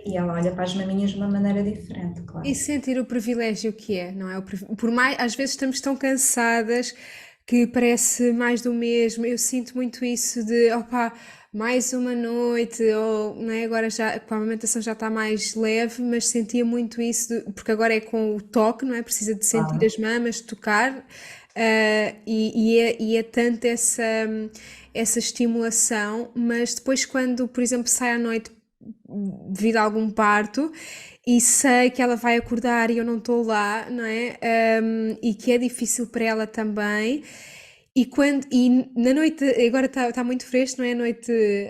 C: e ela olha para as maminhas de uma maneira diferente,
B: E
C: claro.
B: sentir o privilégio que é, não é? Por mais, às vezes estamos tão cansadas que parece mais do mesmo. Eu sinto muito isso de, opá, mais uma noite, ou não é? Agora já, com a amamentação já está mais leve, mas sentia muito isso, porque agora é com o toque, não é? Precisa de sentir
C: Claro.
B: as mamas, de tocar, e é tanto essa estimulação, mas depois quando, por exemplo, sai à noite devido a algum parto e sei que ela vai acordar e eu não estou lá, não é? E que é difícil para ela também. E na noite, agora está muito fresco, não é?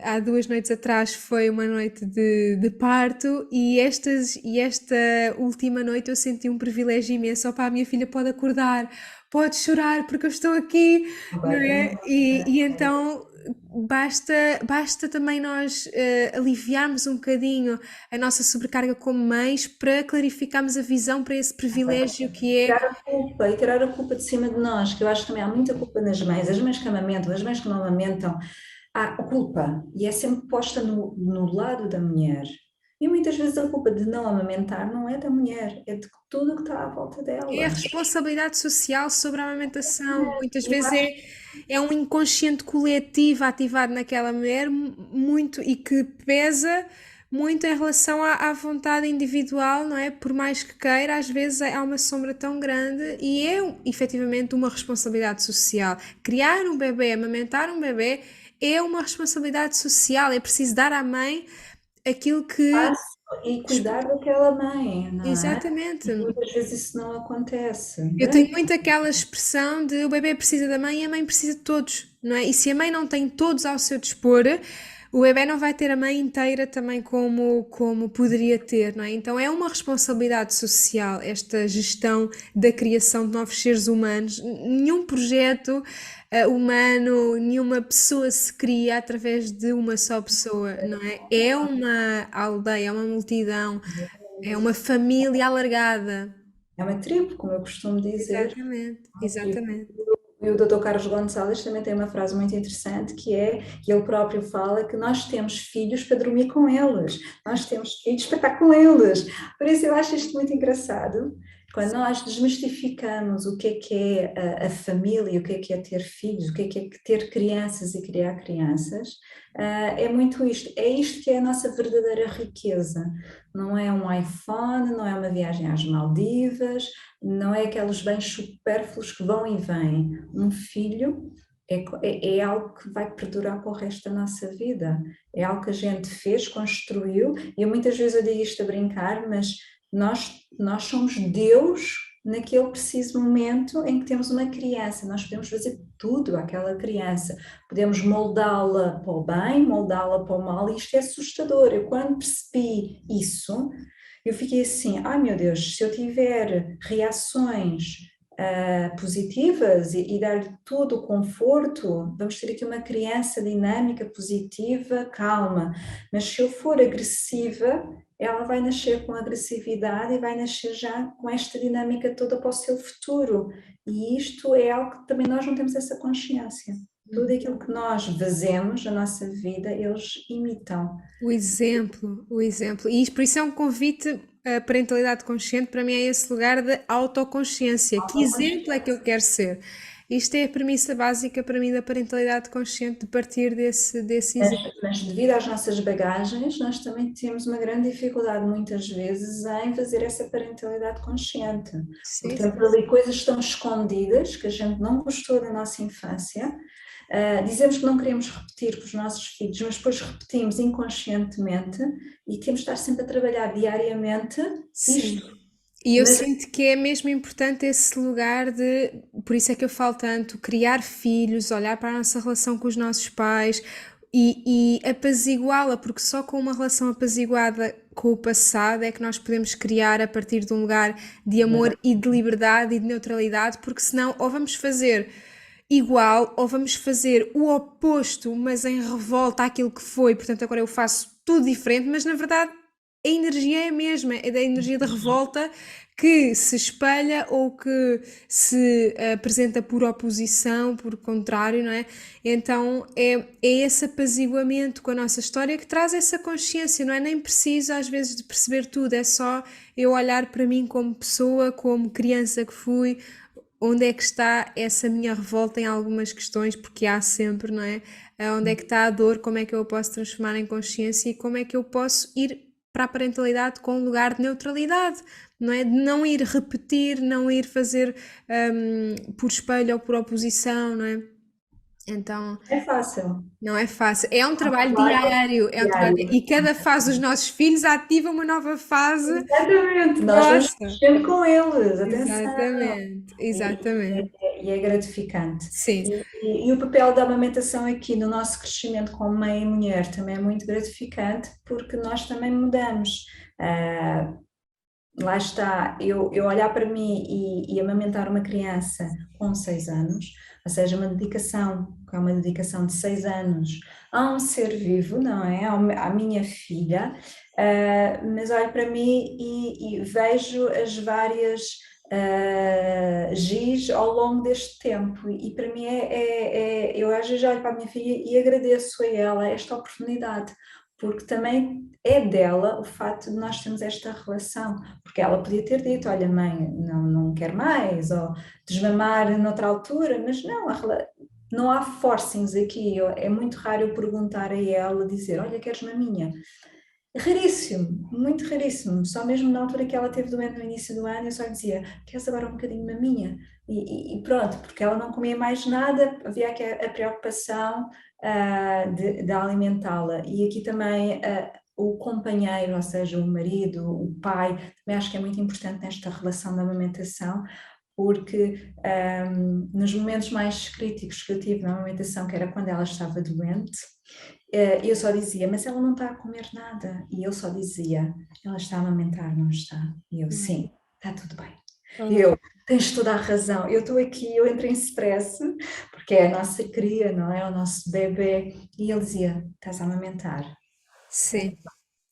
B: Há 2 noites atrás foi uma noite de parto e esta última noite eu senti um privilégio imenso. Opá, a minha filha pode acordar, pode chorar porque eu estou aqui, não é?
C: Completamente.
B: E então basta também nós aliviarmos um bocadinho a nossa sobrecarga como mães para clarificarmos a visão para esse privilégio que é.
C: Tirar a culpa e tirar a culpa de cima de nós, que eu acho que também há muita culpa nas mães, as mães que amamentam, as mães que não amamentam, há a culpa e é sempre posta no lado da mulher. E muitas vezes a culpa de não amamentar não é da mulher, é de tudo que está à volta
B: É a
C: dela.
B: responsabilidade social sobre a amamentação. Muitas
C: Eu
B: vezes
C: acho
B: é um inconsciente coletivo ativado naquela mulher muito e que pesa muito em relação à vontade individual, não é? Por mais que queira, às vezes há uma sombra tão grande e é efetivamente uma responsabilidade social. Criar um bebê, amamentar um bebê é uma responsabilidade social. É preciso dar à mãe aquilo que.
C: passo e cuidar daquela mãe, não é?
B: Exatamente.
C: E muitas vezes isso não acontece.
B: Eu tenho muito aquela expressão de o bebê precisa da mãe e a mãe precisa de todos, não é? E se a mãe não tem todos ao seu dispor, o bebê não vai ter a mãe inteira também como poderia ter, não é? Então é uma responsabilidade social esta gestão da criação de novos seres humanos. Nenhum projeto humano, nenhuma pessoa se cria através de uma só pessoa, não é? É uma aldeia, é uma multidão, é uma família alargada.
C: É uma tribo, como eu costumo dizer.
B: Exatamente,
C: Uma tribo.
B: exatamente.
C: E o Dr. Carlos Gonçalves também tem uma frase muito interessante que é, que ele próprio fala, que nós temos filhos para dormir com eles, nós temos filhos para estar com eles. Por isso eu acho isto muito engraçado. Quando nós desmistificamos o que é a família, o que é ter filhos, o que é ter crianças e criar crianças, é muito isto. É isto que é a nossa verdadeira riqueza. Não é um iPhone, não é uma viagem às Maldivas, não é aqueles bens supérfluos que vão e vêm. Um filho é algo que vai perdurar para o resto da nossa vida. É algo que a gente fez, construiu, e muitas vezes eu digo isto a brincar, mas nós somos Deus naquele preciso momento em que temos uma criança. Nós podemos fazer tudo àquela criança. Podemos moldá-la para o bem, moldá-la para o mal, e isto é assustador. Eu quando percebi isso, eu fiquei assim, ai meu Deus, se eu tiver reações positivas e dar-lhe todo o conforto, vamos ter aqui uma criança dinâmica, positiva, calma. Mas se eu for agressiva, ela vai nascer com agressividade e vai nascer já com esta dinâmica toda para o seu futuro. E isto é algo que também nós não temos essa consciência. Tudo aquilo que nós fazemos na nossa vida, eles imitam.
B: O exemplo, o exemplo. E por isso é um convite, a parentalidade consciente para mim é esse lugar de autoconsciência. Que exemplo é que eu quero ser? Isto é a premissa básica para mim da parentalidade consciente, de partir desse exemplo.
C: Mas devido às nossas bagagens, nós também temos uma grande dificuldade muitas vezes em fazer essa parentalidade consciente.
B: Sim,
C: Porque
B: sim.
C: temos ali coisas que estão escondidas, que a gente não gostou da nossa infância. Dizemos que não queremos repetir com os nossos filhos, mas depois repetimos inconscientemente e temos de estar sempre a trabalhar diariamente
B: Sim.
C: isto.
B: E eu
C: Mas
B: sinto que é mesmo importante esse lugar de, por isso é que eu falo tanto, criar filhos, olhar para a nossa relação com os nossos pais e apaziguá-la, porque só com uma relação apaziguada com o passado é que nós podemos criar a partir de um lugar de amor e de liberdade e de neutralidade, porque senão ou vamos fazer igual ou vamos fazer o oposto, mas em revolta àquilo que foi, portanto agora eu faço tudo diferente, mas na verdade a energia é a mesma, é da energia da revolta que se espelha ou que se apresenta por oposição, por contrário, não é? Então é esse apaziguamento com a nossa história que traz essa consciência, não é nem preciso às vezes de perceber tudo, é só eu olhar para mim como pessoa, como criança que fui, onde é que está essa minha revolta em algumas questões, porque há sempre, não é? Onde é que está a dor, como é que eu a posso transformar em consciência e como é que eu posso ir para a parentalidade com um lugar de neutralidade, não é? De não ir repetir, não ir fazer por espelho ou por oposição, não é? Então,
C: é fácil.
B: não é fácil. É um trabalho
C: Trabalho
B: diário, é um trabalho.
C: diário.
B: E cada fase dos nossos filhos ativa uma nova fase
C: Exatamente, nós vamos
B: nossa.
C: crescendo com eles, atenção.
B: Exatamente, exatamente.
C: E é gratificante.
B: Sim.
C: E o papel da amamentação aqui no nosso crescimento como mãe e mulher também é muito gratificante porque nós também mudamos. Lá está, eu olhar para mim e amamentar uma criança com 6 anos, ou seja, uma dedicação, que é uma dedicação de 6 anos a um ser vivo, não é? À minha filha, mas olho para mim e vejo as várias giz ao longo deste tempo e para mim eu às vezes olho para a minha filha e agradeço a ela esta oportunidade, porque também é dela o facto de nós termos esta relação, porque ela podia ter dito, olha mãe, não quero mais, ou desmamar noutra altura, mas não há forcings aqui, é muito raro eu perguntar a ela, dizer, olha, queres maminha? Raríssimo, muito raríssimo, só mesmo na altura que ela teve doente no início do ano eu só lhe dizia, queres agora um bocadinho de maminha? E pronto, porque ela não comia mais nada, havia aqui a preocupação de alimentá-la. E aqui também o companheiro, ou seja, o marido, o pai, também acho que é muito importante nesta relação da amamentação, porque nos momentos mais críticos que eu tive na amamentação, que era quando ela estava doente, eu só dizia, mas ela não está a comer nada. E ele só dizia, ela está a amamentar, não está? E eu, sim, está tudo bem. E eu, tens toda a razão, eu estou aqui, eu entro em stress, porque é a nossa cria, não é? O nosso bebê. E ele dizia, estás a amamentar.
B: Sim.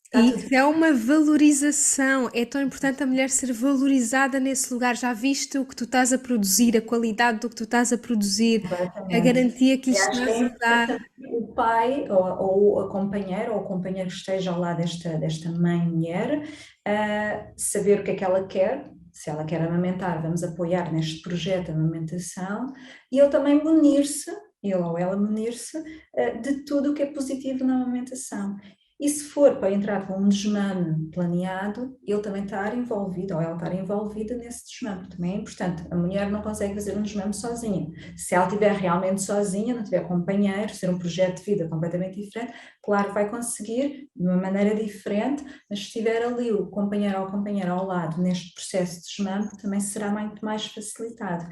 C: Está
B: E
C: tudo
B: isso é uma valorização. É tão importante a mulher ser valorizada nesse lugar. Já viste o que tu estás a produzir, a qualidade do que tu estás a produzir, a
C: completamente.
B: garantia que lhe
C: E acho que
B: estás
C: é
B: a dar.
C: importante o pai ou a companheira ou o companheiro que esteja ao lado desta mãe mulher saber o que é que ela quer. Se ela quer amamentar, vamos apoiar neste projeto de amamentação e ele também munir-se, ele ou ela munir-se de tudo o que é positivo na amamentação. E se for para entrar com um desmame planeado, ele também estar envolvido, ou ela estar envolvida nesse desmame, também é importante. A mulher não consegue fazer um desmame sozinha. Se ela estiver realmente sozinha, não tiver companheiro, ser um projeto de vida completamente diferente, claro que vai conseguir de uma maneira diferente, mas se tiver ali o companheiro ou a companheira ao lado neste processo de desmame, também será muito mais facilitado.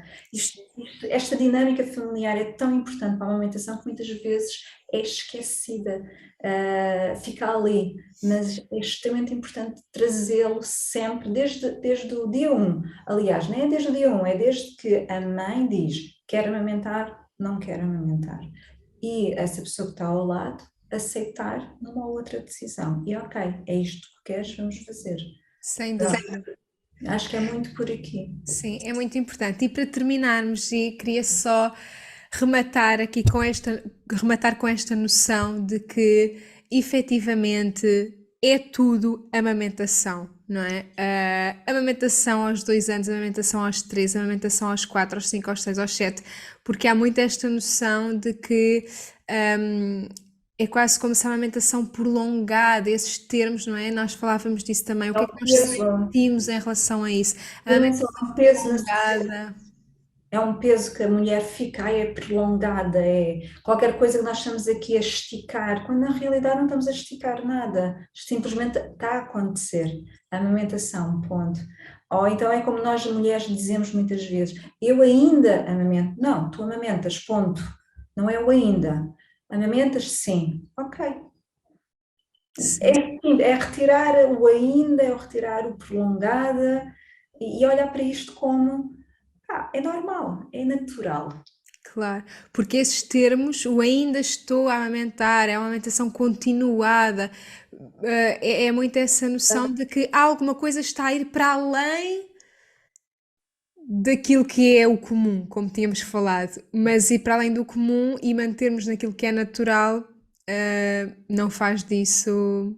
C: Esta dinâmica familiar é tão importante para a amamentação que muitas vezes é esquecida, fica ali, mas é extremamente importante trazê-lo sempre, desde o dia 1. Aliás, nem é desde o dia 1, é desde que a mãe diz quer amamentar, não quer amamentar. E essa pessoa que está ao lado aceitar numa outra decisão. E ok, é isto que queres, vamos fazer.
B: Sem
C: Pronto,
B: dúvida.
C: acho que é muito por aqui.
B: Sim, é muito importante. E para terminarmos, e queria só rematar aqui com rematar com esta noção de que efetivamente é tudo amamentação, não é? Amamentação aos 2 anos, amamentação aos 3, amamentação aos 4, aos 5, aos 6, aos 7, porque há muito esta noção de que é quase como se a amamentação prolongada, esses termos, não é? Nós falávamos disso também. O
C: É
B: que é
C: um
B: que nós
C: peso,
B: sentimos em relação a isso? A
C: é
B: amamentação
C: um peso na
B: prolongada.
C: é um peso que a mulher fica, ai, é prolongada, é qualquer coisa que nós estamos aqui a esticar, quando na realidade não estamos a esticar nada, simplesmente está a acontecer, a amamentação, ponto. Ou então é como nós mulheres dizemos muitas vezes, eu ainda amamento, não, tu amamentas, ponto, não é o ainda, amamentas sim, ok,
B: Sim,
C: é retirar o ainda, é retirar o prolongada e olhar para isto como é normal, é natural.
B: claro. Porque esses termos, o ainda estou a amamentar, é uma amamentação continuada, é muito essa noção de que alguma coisa está a ir para além daquilo que é o comum, como tínhamos falado, mas ir para além do comum e mantermos naquilo que é natural, não faz disso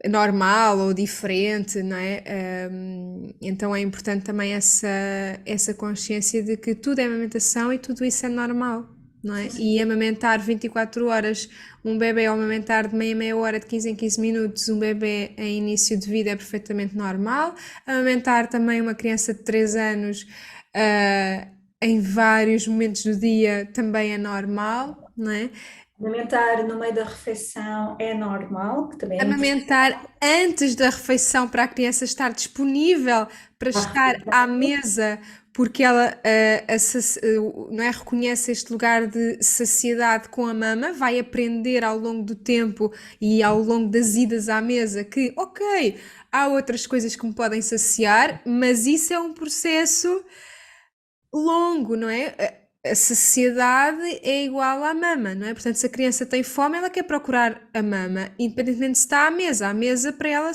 B: normal ou diferente, não é? Então é importante também essa consciência de que tudo é amamentação e tudo isso é normal, não é? E amamentar 24 horas, um bebê ao amamentar de meia hora, de 15 em 15 minutos, um bebê em início de vida é perfeitamente normal. Amamentar também uma criança de 3 anos em vários momentos do dia também é normal, não é?
C: Amamentar no meio da refeição é normal, que também é importante.
B: Amamentar antes da refeição para a criança estar disponível para estar à mesa, porque ela não é, reconhece este lugar de saciedade com a mama, vai aprender ao longo do tempo e ao longo das idas à mesa que, ok, há outras coisas que me podem saciar, mas isso é um processo longo, não é? A saciedade é igual à mama, não é? Portanto, se a criança tem fome, ela quer procurar a mama, independentemente se está à mesa. A mesa para ela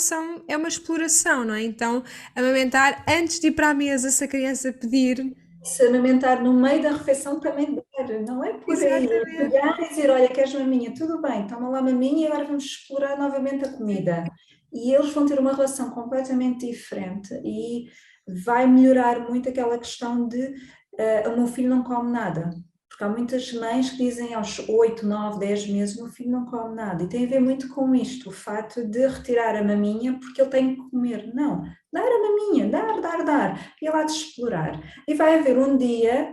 B: é uma exploração, não é? Então, amamentar antes de ir para a mesa, se a criança pedir.
C: Se amamentar no meio da refeição também dar, não é por aí. É
B: Exatamente.
C: pegar e dizer, olha, queres maminha? Tudo bem, toma lá maminha e agora vamos explorar novamente a comida. E eles vão ter uma relação completamente diferente e vai melhorar muito aquela questão de o meu filho não come nada. Porque há muitas mães que dizem aos 8, 9, 10 meses o meu filho não come nada. E tem a ver muito com isto, o fato de retirar a maminha porque ele tem que comer. Não, dar a maminha, dar. E lá de explorar. E vai haver um dia,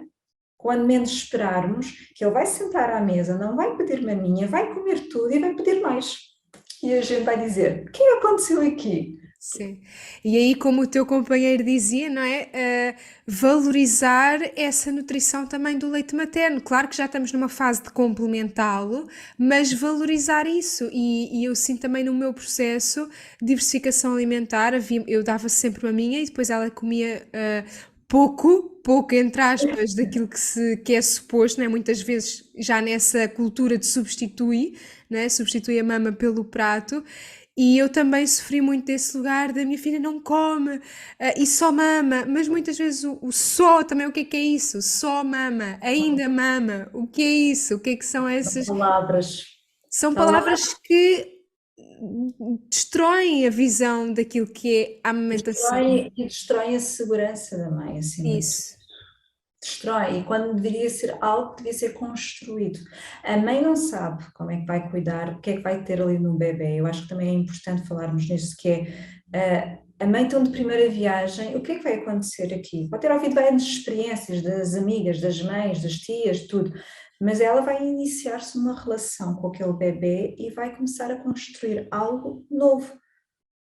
C: quando menos esperarmos, que ele vai sentar à mesa, não vai pedir maminha, vai comer tudo e vai pedir mais. E a gente vai dizer, o que aconteceu aqui?
B: Sim. E aí, como o teu companheiro dizia, não é? Valorizar essa nutrição também do leite materno. Claro que já estamos numa fase de complementá-lo, mas valorizar isso. E eu sinto também no meu processo de diversificação alimentar, eu dava sempre uma minha e depois ela comia pouco entre aspas, daquilo que é suposto, não é? Muitas vezes já nessa cultura de substituir, não é? Substitui a mama pelo prato. E eu também sofri muito desse lugar da minha filha não come e só mama, mas muitas vezes o só também, o que é isso? Só mama, ainda mama, o que é isso? O que é que são essas?
C: Palavras.
B: São palavras que destroem a visão daquilo que é a amamentação.
C: Destroem a segurança da mãe, acima de tudo.
B: Isso,
C: destrói, e quando deveria ser algo que devia ser construído. A mãe não sabe como é que vai cuidar, o que é que vai ter ali no bebê. Eu acho que também é importante falarmos nisso, que é a mãe tão de primeira viagem, o que é que vai acontecer aqui? Pode ter ouvido várias experiências das amigas, das mães, das tias, tudo, mas ela vai iniciar-se uma relação com aquele bebê e vai começar a construir algo novo,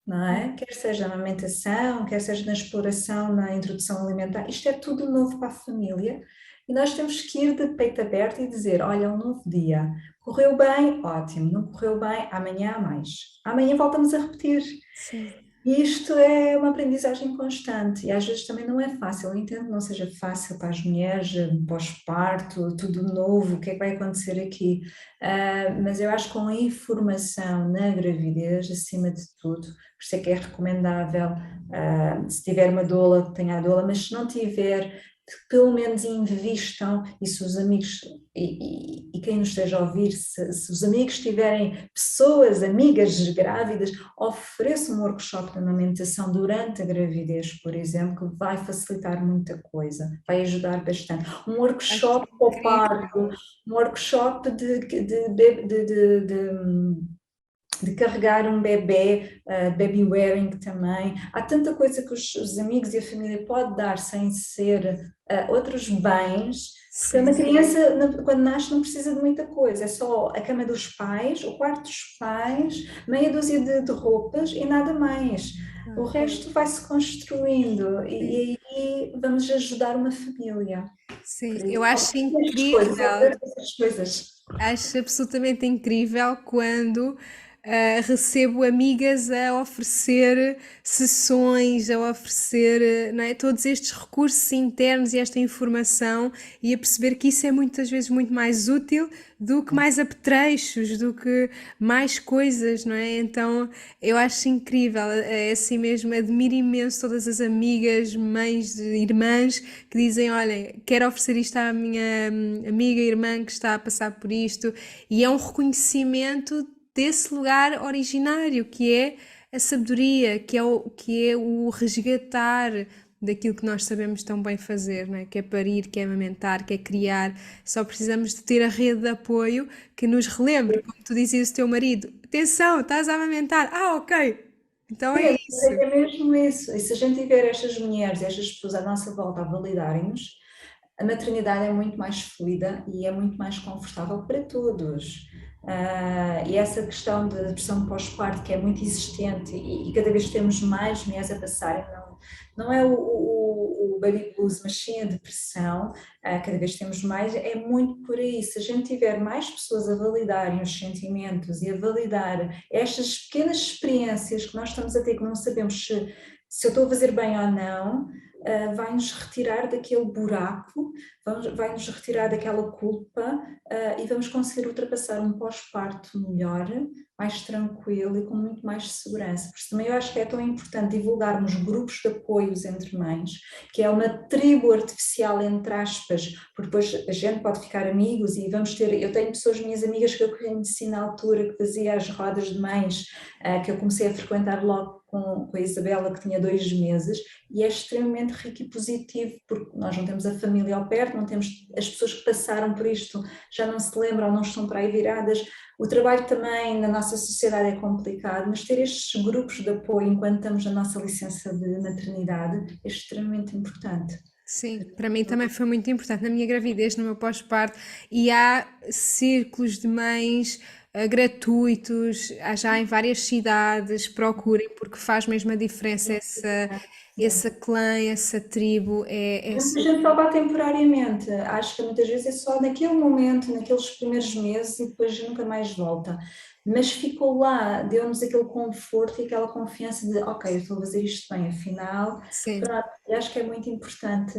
C: não é? Quer seja na amamentação, quer seja na exploração, na introdução alimentar, isto é tudo novo para a família e nós temos que ir de peito aberto e dizer, olha, é um novo dia, correu bem, ótimo, não correu bem, amanhã há mais. Amanhã voltamos a repetir.
B: Sim,
C: E isto é uma aprendizagem constante e às vezes também não é fácil. Eu entendo que não seja fácil para as mulheres, pós-parto, tudo novo, o que é que vai acontecer aqui? Mas eu acho que com a informação na gravidez, acima de tudo, por isso é que é recomendável, se tiver uma doula, tenha a doula, mas se não tiver, que pelo menos invistam e se os amigos e quem nos esteja a ouvir, se os amigos tiverem pessoas, amigas grávidas, ofereçam um workshop de amamentação durante a gravidez, por exemplo, que vai facilitar muita coisa, vai ajudar bastante. Um
B: acho
C: workshop para o parto,
B: incrível.
C: um workshop de carregar um bebê, baby wearing também. Há tanta coisa que os amigos e a família pode dar sem ser outros bens, porque uma
B: Sim,
C: criança, quando nasce, não precisa de muita coisa, é só a cama dos pais, o quarto dos pais, meia dúzia de roupas e nada mais. O resto vai-se construindo
B: sim,
C: e aí vamos ajudar uma família.
B: sim.
C: Por
B: Eu
C: isso,
B: acho
C: estas coisas,
B: incrível.
C: essas coisas.
B: Acho absolutamente incrível quando recebo amigas a oferecer sessões, a oferecer, não é, todos estes recursos internos e esta informação e a perceber que isso é muitas vezes muito mais útil do que mais apetrechos, do que mais coisas, não é? Então eu acho incrível, é assim mesmo, admiro imenso todas as amigas, mães, irmãs que dizem, olha, quero oferecer isto à minha amiga, irmã que está a passar por isto, e é um reconhecimento desse lugar originário que é a sabedoria, que é o resgatar daquilo que nós sabemos tão bem fazer, não é? Que é parir, que é amamentar, que é criar. Só precisamos de ter a rede de apoio que nos relembre, como tu dizias ao teu marido, atenção, estás a amamentar, ok, então
C: Sim,
B: é isso.
C: é mesmo isso. E se a gente tiver estas mulheres, estas pessoas à nossa volta a validarem-nos, a maternidade é muito mais fluida e é muito mais confortável para todos. E essa questão da depressão pós-parto, que é muito existente e cada vez temos mais mulheres a passarem, não é o baby blues, mas sim a depressão, cada vez temos mais, é muito por aí. Se a gente tiver mais pessoas a validarem os sentimentos e a validar estas pequenas experiências que nós estamos a ter, que não sabemos se eu estou a fazer bem ou não, vai-nos retirar daquele buraco, vai-nos retirar daquela culpa e vamos conseguir ultrapassar um pós-parto melhor, mais tranquilo e com muito mais segurança. Por isso também eu acho que é tão importante divulgarmos grupos de apoios entre mães, que é uma tribo artificial entre aspas, porque depois a gente pode ficar amigos e vamos ter, eu tenho pessoas, minhas amigas que eu conheci na altura, que fazia as rodas de mães, que eu comecei a frequentar logo com a Isabela, que tinha 2 meses, e é extremamente rico e positivo, porque nós não temos a família ao perto, não temos as pessoas que passaram por isto, já não se lembram, não estão para aí viradas. O trabalho também na nossa sociedade é complicado, mas ter estes grupos de apoio enquanto estamos na nossa licença de maternidade é extremamente importante.
B: Sim, para mim também foi muito importante na minha gravidez, no meu pós-parto, e há círculos de mães gratuitos, há já em várias cidades, procurem, porque faz mesmo a diferença essa clã, essa tribo, é
C: Muita gente só vai temporariamente, acho que muitas vezes é só naquele momento, naqueles primeiros meses e depois nunca mais volta. Mas ficou lá, deu-nos aquele conforto e aquela confiança de, ok, eu estou a fazer isto bem, afinal,
B: sim.
C: pronto, e acho que é muito importante,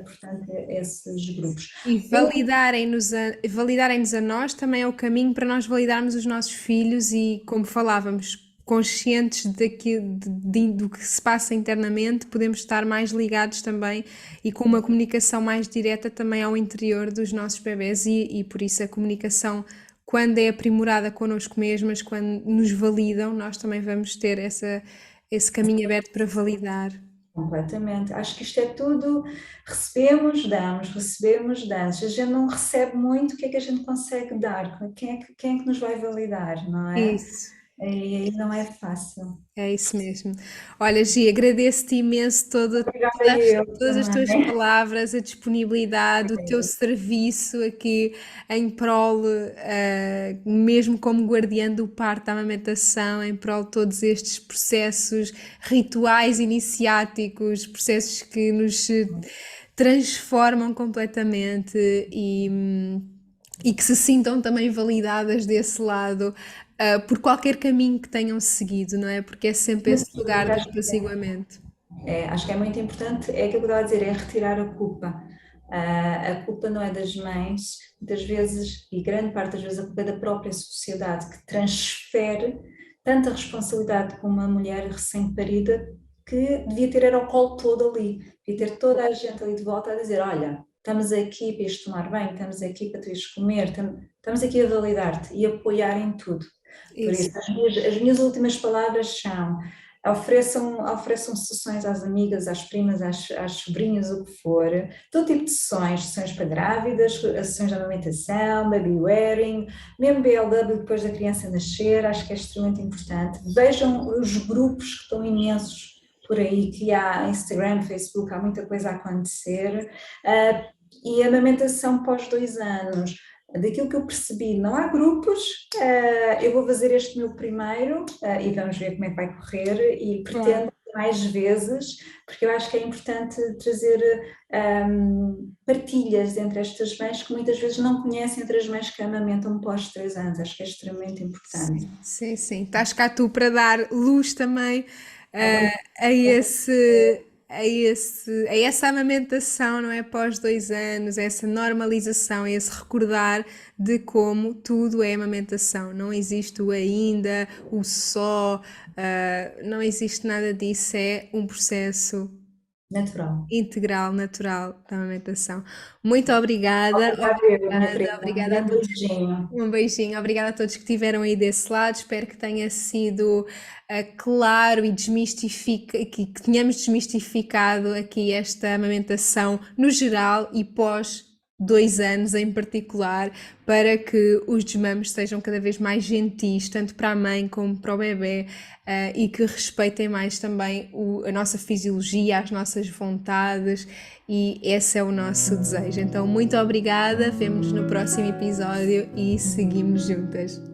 C: portanto, esses grupos.
B: E validarem-nos a nós também é o caminho para nós validarmos os nossos filhos e, como falávamos, conscientes do que se passa internamente, podemos estar mais ligados também e com uma comunicação mais direta também ao interior dos nossos bebés e por isso a comunicação, quando é aprimorada connosco mesmas, quando nos validam, nós também vamos ter esse caminho aberto para validar.
C: Completamente. Acho que isto é tudo, recebemos, damos. Se a gente não recebe muito, o que é que a gente consegue dar? Quem é que nos vai validar, não é?
B: Isso.
C: E aí não é fácil.
B: É isso mesmo. Olha, Gi, agradeço-te imenso
C: Obrigada eu
B: todas as tuas
C: também.
B: palavras, a disponibilidade, o teu serviço aqui em prol, mesmo como guardiã do parto, da amamentação, em prol de todos estes processos rituais iniciáticos, processos que nos transformam completamente e que se sintam também validadas desse lado, por qualquer caminho que tenham seguido, não é? Porque é sempre esse lugar de apaziguamento.
C: Acho que é muito importante, é aquilo que eu estava a dizer, é retirar a culpa. A culpa não é das mães, muitas vezes, e grande parte das vezes, a culpa é da própria sociedade, que transfere tanta responsabilidade com uma mulher recém-parida que devia ter era o colo todo ali, devia ter toda a gente ali de volta a dizer, olha, estamos aqui para ires tomar bem, estamos aqui para tu ires comer, estamos aqui a validar-te e apoiar em tudo. Por
B: Isso.
C: isso, as minhas últimas palavras são ofereçam sessões às amigas, às primas, às sobrinhas, o que for, todo tipo de sessões para grávidas, sessões de amamentação, baby wearing, mesmo BLW depois da criança nascer, acho que é extremamente importante. Vejam os grupos que estão imensos por aí, que há Instagram, Facebook, há muita coisa a acontecer, e a amamentação pós 2 anos. Daquilo que eu percebi, não há grupos, eu vou fazer este meu primeiro e vamos ver como é que vai correr e pretendo mais vezes, porque eu acho que é importante trazer partilhas entre estas mães que muitas vezes não conhecem outras mães que amamentam pós 3 anos, acho que é extremamente importante.
B: Sim, sim. Estás cá tu para dar luz também a a essa amamentação, não é? Após 2 anos, a essa normalização, a esse recordar de como tudo é amamentação. Não existe o ainda, o só, não existe nada disso. É um processo
C: Natural.
B: integral, natural da amamentação. Muito obrigada,
C: Obrigada, minha
B: obrigada,
C: prima. Um
B: obrigada a
C: grande
B: todos.
C: beijinho.
B: Um beijinho, obrigada a todos que estiveram aí desse lado. Espero que tenha sido claro e que tenhamos desmistificado aqui esta amamentação no geral e pós 2 anos em particular, para que os desmames sejam cada vez mais gentis, tanto para a mãe como para o bebê, e que respeitem mais também a nossa fisiologia, as nossas vontades, e esse é o nosso desejo. Então, muito obrigada, vemo-nos no próximo episódio e seguimos juntas.